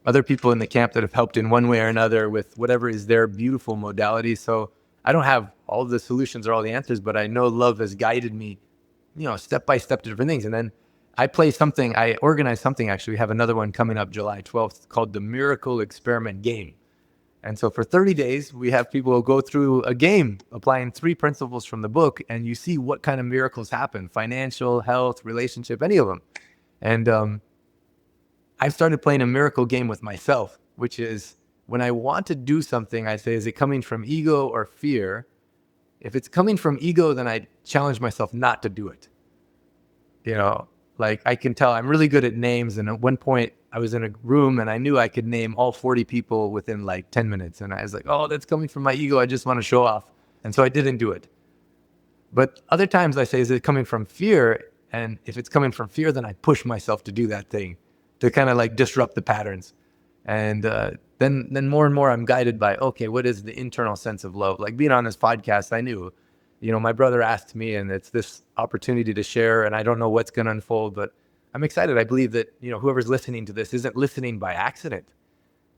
Other people in the camp that have helped in one way or another with whatever is their beautiful modality. So I don't have all the solutions or all the answers, but I know love has guided me, step by step to different things. And then I organize something actually. We have another one coming up July 12th called the Miracle Experiment Game. And so for 30 days, we have people go through a game applying 3 principles from the book, and you see what kind of miracles happen: financial, health, relationship, any of them. And I've started playing a miracle game with myself, which is when I want to do something, I say, is it coming from ego or fear? If it's coming from ego, then I challenge myself not to do it. You know, like I can tell I'm really good at names. And at one point I was in a room and I knew I could name all 40 people within like 10 minutes. And I was like, oh, that's coming from my ego. I just want to show off. And so I didn't do it. But other times I say, is it coming from fear? And if it's coming from fear, then I push myself to do that thing to kind of like disrupt the patterns. And then more and more I'm guided by, okay, what is the internal sense of love? Like being on this podcast, I knew, my brother asked me, and it's this opportunity to share, and I don't know what's going to unfold, but I'm excited. I believe that, whoever's listening to this isn't listening by accident.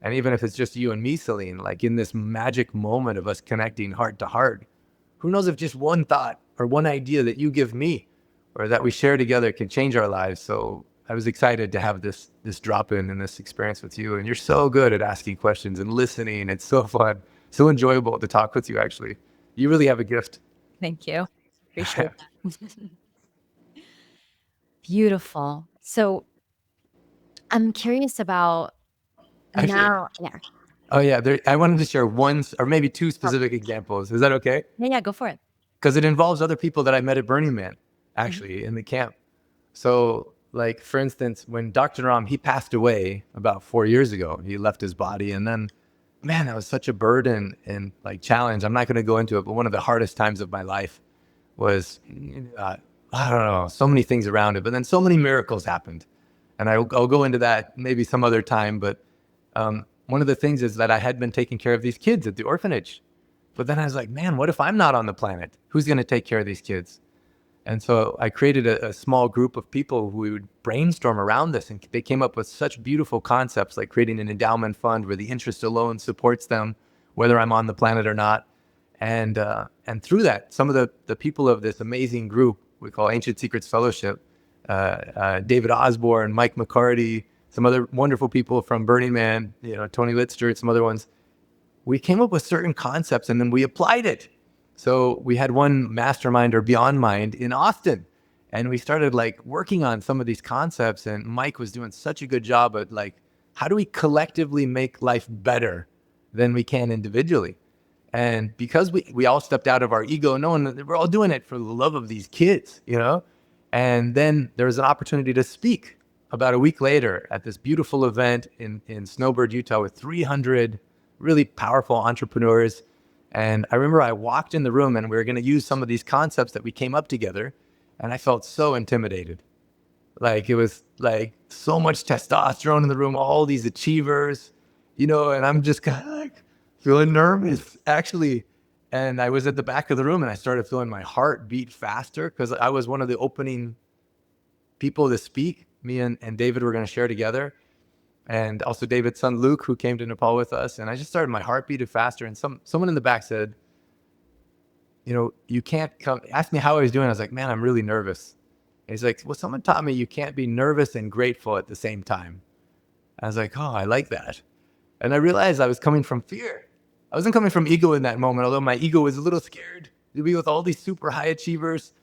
And even if it's just you and me, Celine, like in this magic moment of us connecting heart to heart, who knows if just one thought or one idea that you give me or that we share together can change our lives. So I was excited to have this drop in and this experience with you. And you're so good at asking questions and listening. It's so fun, so enjoyable to talk with you, actually. You really have a gift. Thank you. Appreciate that. Beautiful. So I'm curious about Actually, now. Yeah. oh yeah, I wanted to share one or maybe 2 specific examples. Is that okay? Yeah, go for it. Because it involves other people that I met at Burning Man, actually, in the camp. So, like, for instance, when Dr. Ram, he passed away about 4 years ago. He left his body. And then, man, that was such a burden and like challenge. I'm not going to go into it, but one of the hardest times of my life was, I don't know, so many things around it. But then so many miracles happened. And I'll go into that maybe some other time. But one of the things is that I had been taking care of these kids at the orphanage. But then I was like, man, what if I'm not on the planet? Who's going to take care of these kids? And so I created a small group of people who would brainstorm around this. And they came up with such beautiful concepts, like creating an endowment fund where the interest alone supports them, whether I'm on the planet or not. And through that, some of the people of this amazing group we call Ancient Secrets Fellowship, David Osborne, Mike McCarty, some other wonderful people from Burning Man, Tony Litster, some other ones, we came up with certain concepts and then we applied it. So we had one mastermind or beyond mind in Austin, and we started like working on some of these concepts, and Mike was doing such a good job at like, how do we collectively make life better than we can individually? And because we all stepped out of our ego, knowing that we're all doing it for the love of these kids, and then there was an opportunity to speak about a week later at this beautiful event in Snowbird, Utah, with 300 really powerful entrepreneurs. And I remember I walked in the room and we were going to use some of these concepts that we came up together. And I felt so intimidated. Like it was like so much testosterone in the room, all these achievers, and I'm just kind of like feeling nervous actually. And I was at the back of the room and I started feeling my heart beat faster because I was one of the opening people to speak. Me and David were going to share together. And also David's son, Luke, who came to Nepal with us. And I just started, my heart beating faster. And someone in the back said, you can't come, asked me how I was doing. I was like, man, I'm really nervous. And he's like, well, someone taught me you can't be nervous and grateful at the same time. I was like, oh, I like that. And I realized I was coming from fear. I wasn't coming from ego in that moment, although my ego was a little scared to be with all these super high achievers.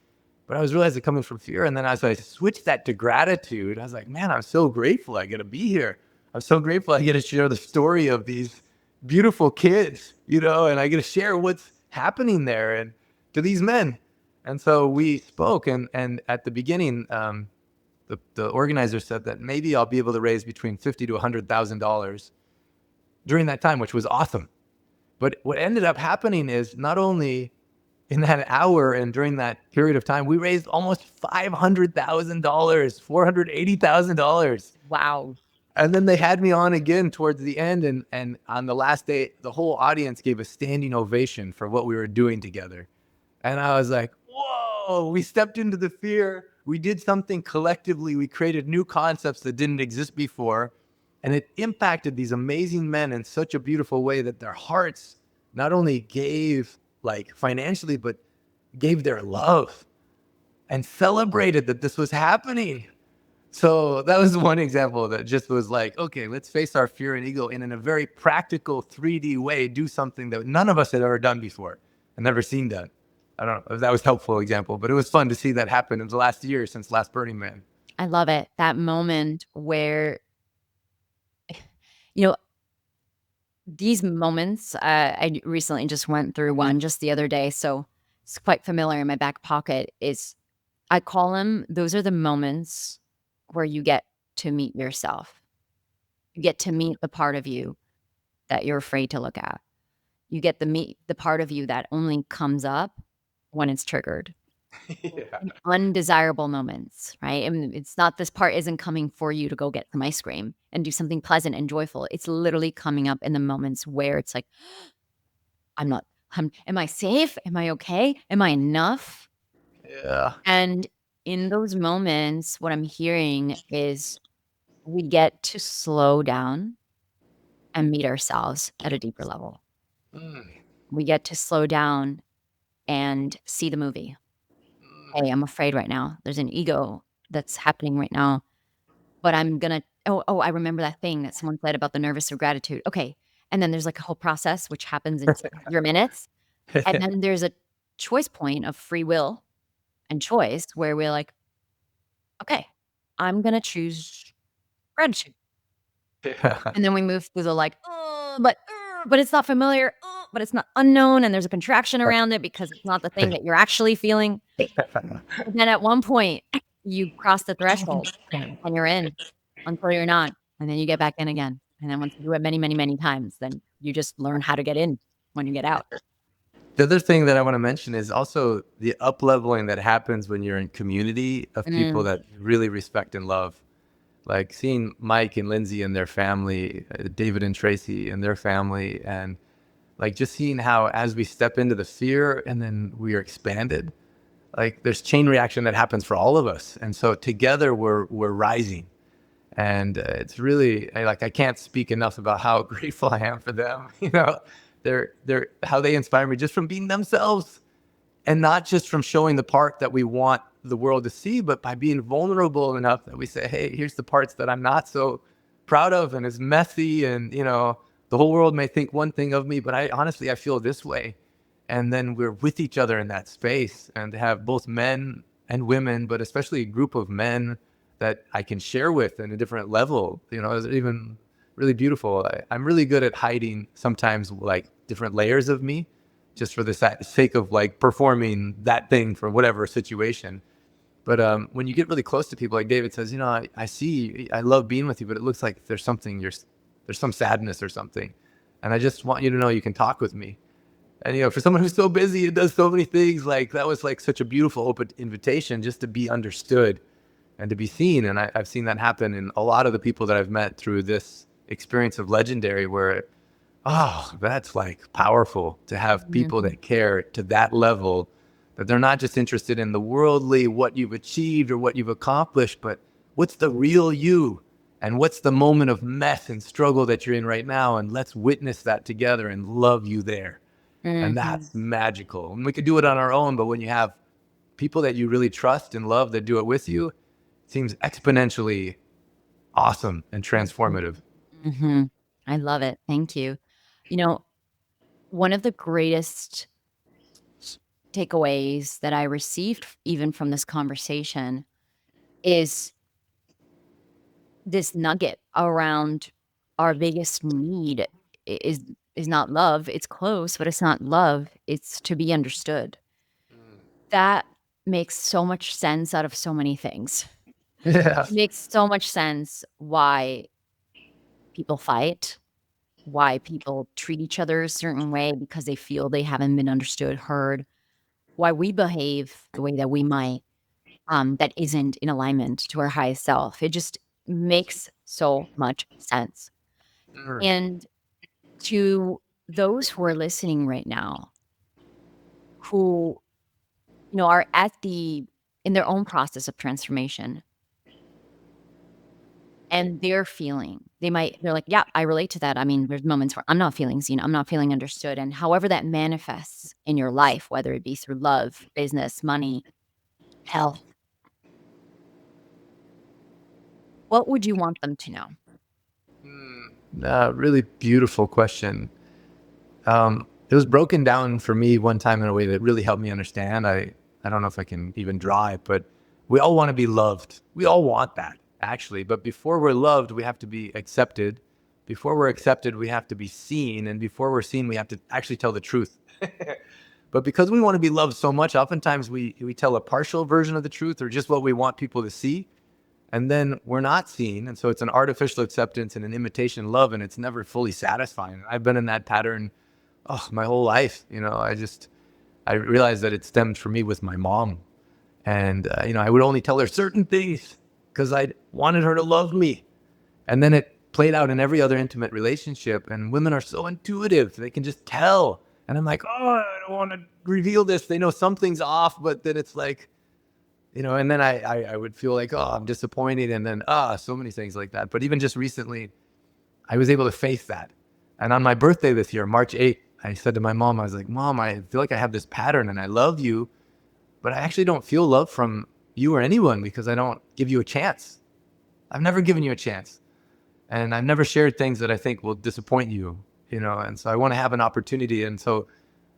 But I was realizing coming from fear. And then as I switched that to gratitude, I was like, man, I'm so grateful I get to be here. I'm so grateful I get to share the story of these beautiful kids, and I get to share what's happening there and to these men. And so we spoke, and at the beginning, the organizer said that maybe I'll be able to raise between $50,000 to $100,000 during that time, which was awesome. But what ended up happening is not only in that hour and during that period of time, we raised almost $500,000, $480,000. Wow. And then they had me on again towards the end. And on the last day, the whole audience gave a standing ovation for what we were doing together. And I was like, whoa, we stepped into the fear. We did something collectively. We created new concepts that didn't exist before. And it impacted these amazing men in such a beautiful way that their hearts not only gave like financially, but gave their love and celebrated that this was happening. So that was one example that just was like, okay, let's face our fear and ego and in a very practical 3D way, do something that none of us had ever done before and never seen done. I don't know if that was a helpful example, but it was fun to see that happen in the last year since last Burning Man. I love it. That moment where, you know, these moments, I recently just went through one just the other day, so it's quite familiar in my back pocket. Is I call them, those are the moments where you get to meet yourself. You get to meet the part of you that you're afraid to look at. You get to meet the part of you that only comes up when it's triggered. Yeah. In undesirable moments, right? I mean, it's not, this part isn't coming for you to go get some ice cream and do something pleasant and joyful. It's literally coming up in the moments where it's like, I'm not, am I safe? Am I okay? Am I enough? Yeah. And in those moments, what I'm hearing is we get to slow down and meet ourselves at a deeper level. Mm, We get to slow down and see the movie. Hey, I'm afraid right now. There's an ego that's happening right now, but I'm gonna, I remember that thing that someone said about the nervous of gratitude. Okay. And then there's like a whole process which happens in your minutes. And then there's a choice point of free will and choice where we're like, okay, I'm gonna choose gratitude. yeah. And then we move through the like, but it's not familiar, but it's not unknown, and there's a contraction around it because it's not the thing that you're actually feeling. But then at one point, you cross the threshold and you're in until you're not, and then you get back in again. And then once you do it many, many, many times, then you just learn how to get in when you get out. The other thing that I want to mention is also the up leveling that happens when you're in community of people Mm, that you really respect and love. Like seeing Mike and Lindsay and their family, David and Tracy and their family, and like just seeing how as we step into the fear and then we are expanded, like there's chain reaction that happens for all of us, and so together we're rising. And it's really like I can't speak enough about how grateful I am for them. You know, they're how they inspire me just from being themselves, and not just from showing the part that we want the world to see, but by being vulnerable enough that we say, hey, here's the parts that I'm not so proud of and is messy. And, you know, the whole world may think one thing of me, but I honestly, I feel this way. And then we're with each other in that space, and to have both men and women, but especially a group of men that I can share with in a different level, you know, is even really beautiful. I'm really good at hiding sometimes like different layers of me just for the sake of like performing that thing for whatever situation. But when you get really close to people, like David says, you know, I see, I love being with you, but it looks like there's something, there's some sadness or something. And I just want you to know you can talk with me. And, you know, for someone who's so busy and does so many things, like that was like such a beautiful open invitation just to be understood and to be seen. And I've seen that happen in a lot of the people that I've met through this experience of Legendary, where oh, that's like powerful to have people mhm, that care to that level, that they're not just interested in the worldly, what you've achieved or what you've accomplished, but what's the real you? And what's the moment of mess and struggle that you're in right now? And let's witness that together and love you there. And mhm, that's magical. And we could do it on our own, but when you have people that you really trust and love that do it with you, it seems exponentially awesome and mhm, transformative. mhm. I love it. Thank you. You know, one of the greatest takeaways that I received even from this conversation is this nugget around our biggest need is not love. It's close, but it's not love. It's to be understood. That makes so much sense out of so many things. Yeah. It makes so much sense why people fight, why people treat each other a certain way because they feel they haven't been understood, heard, why we behave the way that we might, that isn't in alignment to our highest self. It just makes so much sense. Mm. And to those who are listening right now, who, are at the in their own process of transformation and they're feeling, they're like, yeah, I relate to that. I mean, there's moments where I'm not feeling seen, I'm not feeling understood. And however that manifests in your life, whether it be through love, business, money, health, What would you want them to know? Really beautiful question. It was broken down for me one time in a way that really helped me understand. I don't know if I can even draw it, but we all want to be loved. We all want that, actually. But before we're loved, we have to be accepted. Before we're accepted, we have to be seen. And before we're seen, we have to actually tell the truth. But because we want to be loved so much, oftentimes we tell a partial version of the truth or just what we want people to see. And then we're not seen. And so it's an artificial acceptance and an imitation love, and it's never fully satisfying. I've been in that pattern my whole life. I realized that it stemmed for me with my mom. And, I would only tell her certain things because I wanted her to love me. And then it played out in every other intimate relationship. And women are so intuitive. They can just tell. And I'm like, oh, I don't want to reveal this. They know something's off, but then it's like, and then I would feel like, oh, I'm disappointed. And then, so many things like that. But even just recently, I was able to face that. And on my birthday this year, March 8th, I said to my mom, I was like, Mom, I feel like I have this pattern and I love you, but I actually don't feel love from you or anyone because I don't give you a chance. I've never given you a chance. And I've never shared things that I think will disappoint you, and so I want to have an opportunity. And so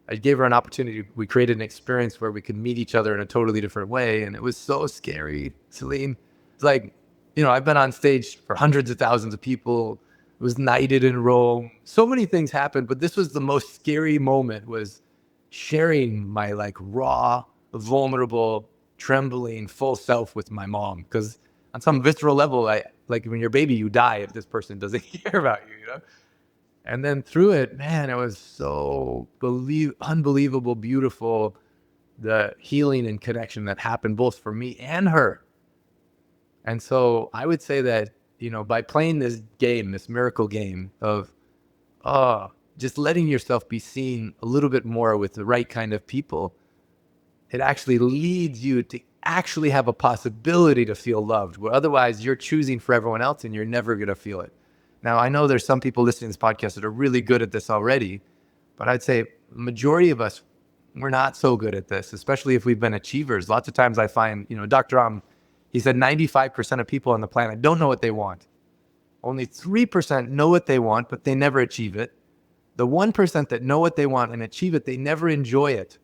I gave her an opportunity. We created an experience where we could meet each other in a totally different way. And it was so scary, Celine. It's like, I've been on stage for hundreds of thousands of people, was knighted in Rome. So many things happened, but this was the most scary moment, was sharing my like raw, vulnerable, trembling, full self with my mom. Because on some visceral level, I like when you're a baby, you die if this person doesn't care about you. And then through it, man, it was so unbelievable, beautiful, the healing and connection that happened both for me and her. And so I would say that, by playing this game, this miracle game of just letting yourself be seen a little bit more with the right kind of people, it actually leads you to actually have a possibility to feel loved, where otherwise you're choosing for everyone else and you're never going to feel it. Now, I know there's some people listening to this podcast that are really good at this already, but I'd say majority of us, we're not so good at this, especially if we've been achievers. Lots of times I find, Dr. He said 95% of people on the planet don't know what they want. Only 3% know what they want, but they never achieve it. The 1% that know what they want and achieve it, they never enjoy it.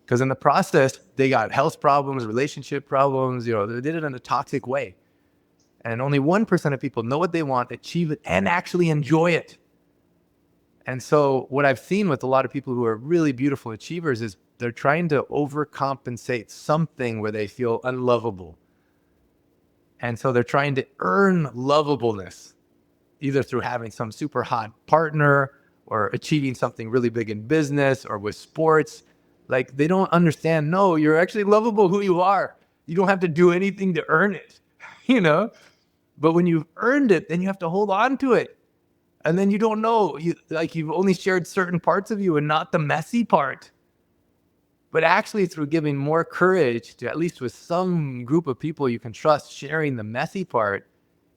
Because in the process, they got health problems, relationship problems, they did it in a toxic way. And only 1% of people know what they want, achieve it, and actually enjoy it. And so what I've seen with a lot of people who are really beautiful achievers is they're trying to overcompensate something where they feel unlovable. And so they're trying to earn lovableness, either through having some super hot partner or achieving something really big in business or with sports. Like, they don't understand, no, you're actually lovable who you are. You don't have to do anything to earn it, you know? But when you've earned it, then you have to hold on to it. And then you don't know, you've only shared certain parts of you and not the messy part. But actually, through giving more courage to, at least with some group of people you can trust, sharing the messy part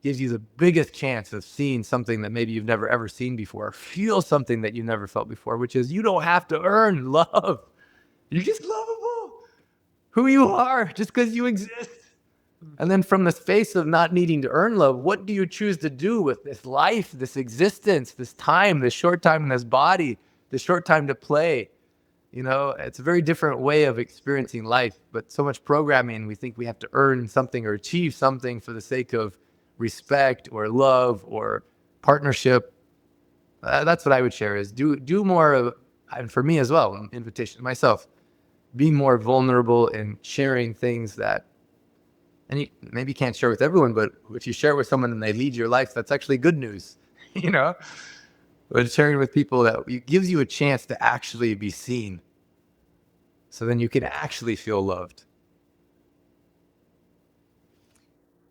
gives you the biggest chance of seeing something that maybe you've never ever seen before, feel something that you never felt before, which is you don't have to earn love. You're just lovable who you are just because you exist. And then from the space of not needing to earn love, what do you choose to do with this life, this existence, this time, this short time in this body, this short time to play? It's a very different way of experiencing life, but so much programming, we think we have to earn something or achieve something for the sake of respect or love or partnership. That's what I would share, is do more of, and for me as well, an invitation to myself, be more vulnerable in sharing things that, and you maybe can't share with everyone, but if you share with someone and they lead your life, that's actually good news, you know? But sharing with people that it gives you a chance to actually be seen. So then you can actually feel loved.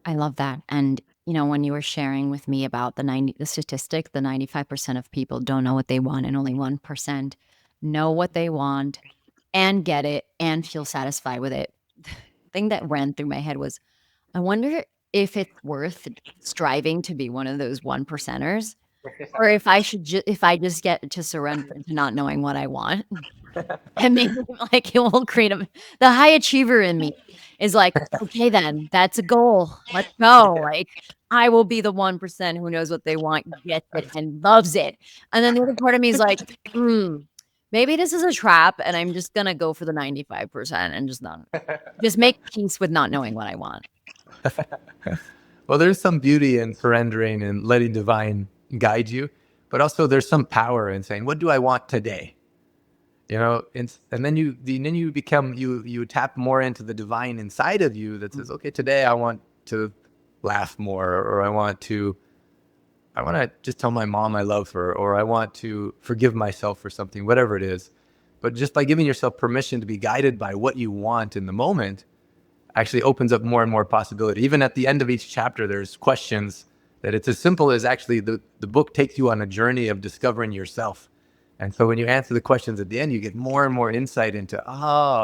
I love that. And when you were sharing with me about the statistic, the 95% of people don't know what they want and only 1% know what they want and get it and feel satisfied with it. The thing that ran through my head was, I wonder if it's worth striving to be one of those 1%ers, or if I just get to surrender to not knowing what I want. And maybe like it will create the high achiever in me is like, okay, then that's a goal. Let's go. Like I will be the 1% who knows what they want, gets it, and loves it. And then the other part of me is like, maybe this is a trap, and I'm just gonna go for the 95% and just make peace with not knowing what I want. Well, there's some beauty in surrendering and letting divine guide you, but also there's some power in saying, "What do I want today?" And then you become you tap more into the divine inside of you that says, "Okay, today I want to laugh more, or I want to just tell my mom I love her, or I want to forgive myself for something, whatever it is." But just by giving yourself permission to be guided by what you want in the moment, actually opens up more and more possibility. Even at the end of each chapter, there's questions that it's as simple as actually the book takes you on a journey of discovering yourself. And so when you answer the questions at the end, you get more and more insight into,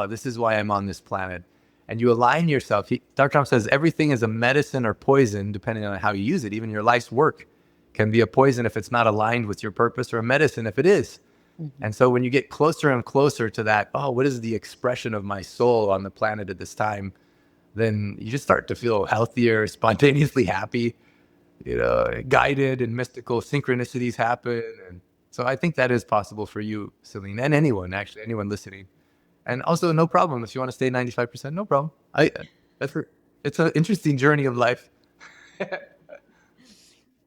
this is why I'm on this planet. And you align yourself. Dr. Tom says everything is a medicine or poison, depending on how you use it. Even your life's work can be a poison if it's not aligned with your purpose, or a medicine if it is. Mm-hmm. And so when you get closer and closer to that, what is the expression of my soul on the planet at this time? Then you just start to feel healthier, spontaneously happy, guided, and mystical synchronicities happen. And so I think that is possible for you, Celinne, and anyone listening. And also, no problem if you want to stay 95%, no problem. It's an interesting journey of life.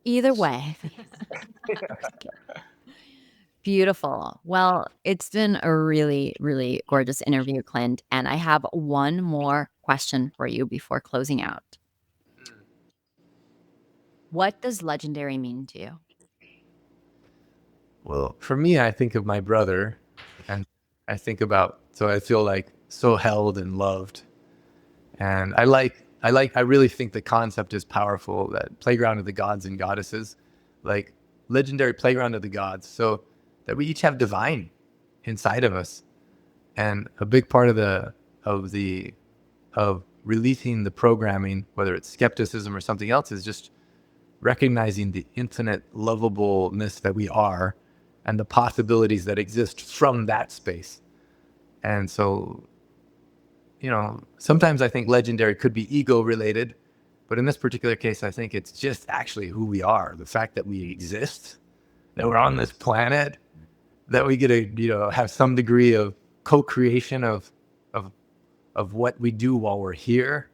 Either way. Beautiful. Well, it's been a really, really gorgeous interview, Clint. And I have one more question for you before closing out. What does legendary mean to you? Well, for me, I think of my brother, and I feel like so held and loved. And I really think the concept is powerful, that playground of the gods and goddesses, like legendary playground of the gods, so that we each have divine inside of us. And a big part of releasing the programming, whether it's skepticism or something else, is just recognizing the infinite lovableness that we are and the possibilities that exist from that space. And so, sometimes I think legendary could be ego related, but in this particular case, I think it's just actually who we are. The fact that we exist, that we're on this planet, that we get to, have some degree of co-creation of what we do while we're here,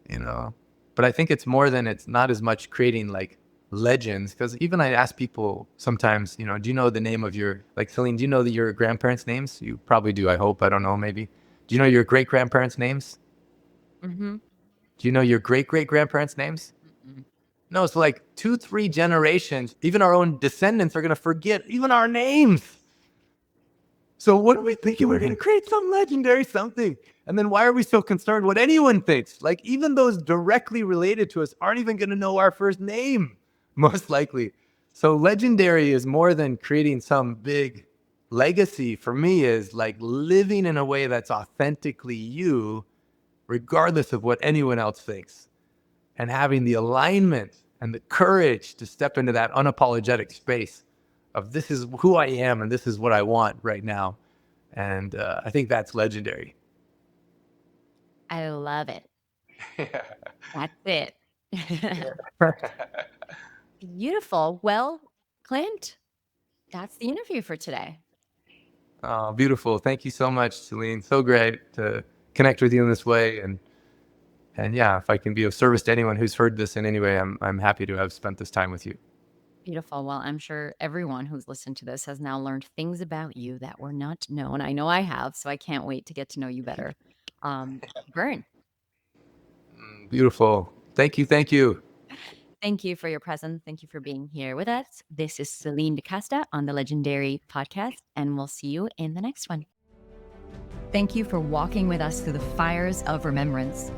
But I think it's not as much creating like legends, because even I ask people sometimes, do you know the name of Celinne, do you know your grandparents' names? You probably do, I hope. I don't know, maybe. Do you know your great-grandparents' names? Mm-hmm. Do you know your great-great-grandparents' names? Mm-hmm. No, so like 2-3 generations, even our own descendants are going to forget even our names. So what are we thinking? We're going to create some legendary something. And then why are we so concerned what anyone thinks? Like even those directly related to us aren't even going to know our first name, most likely. So legendary is more than creating some big legacy. For me, is like living in a way that's authentically you, regardless of what anyone else thinks. And having the alignment and the courage to step into that unapologetic space of this is who I am and this is what I want right now. And I think that's legendary. I love it. That's it. Beautiful. Well, Clint, that's the interview for today. Oh, beautiful. Thank you so much, Celinne. So great to connect with you in this way. And yeah, if I can be of service to anyone who's heard this in any way, I'm happy to have spent this time with you. Beautiful. Well, I'm sure everyone who's listened to this has now learned things about you that were not known. I know I have, so I can't wait to get to know you better. Vern. Beautiful. Thank you. Thank you. Thank you for your presence. Thank you for being here with us. This is Celinne DeCasta on the Legendary Podcast, and we'll see you in the next one. Thank you for walking with us through the fires of remembrance.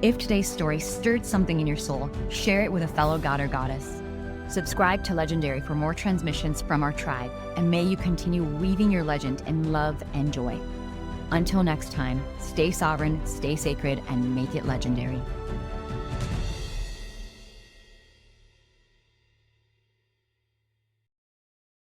If today's story stirred something in your soul, share it with a fellow god or goddess. Subscribe to Legendary for more transmissions from our tribe, and may you continue weaving your legend in love and joy. Until next time, stay sovereign, stay sacred, and make it legendary.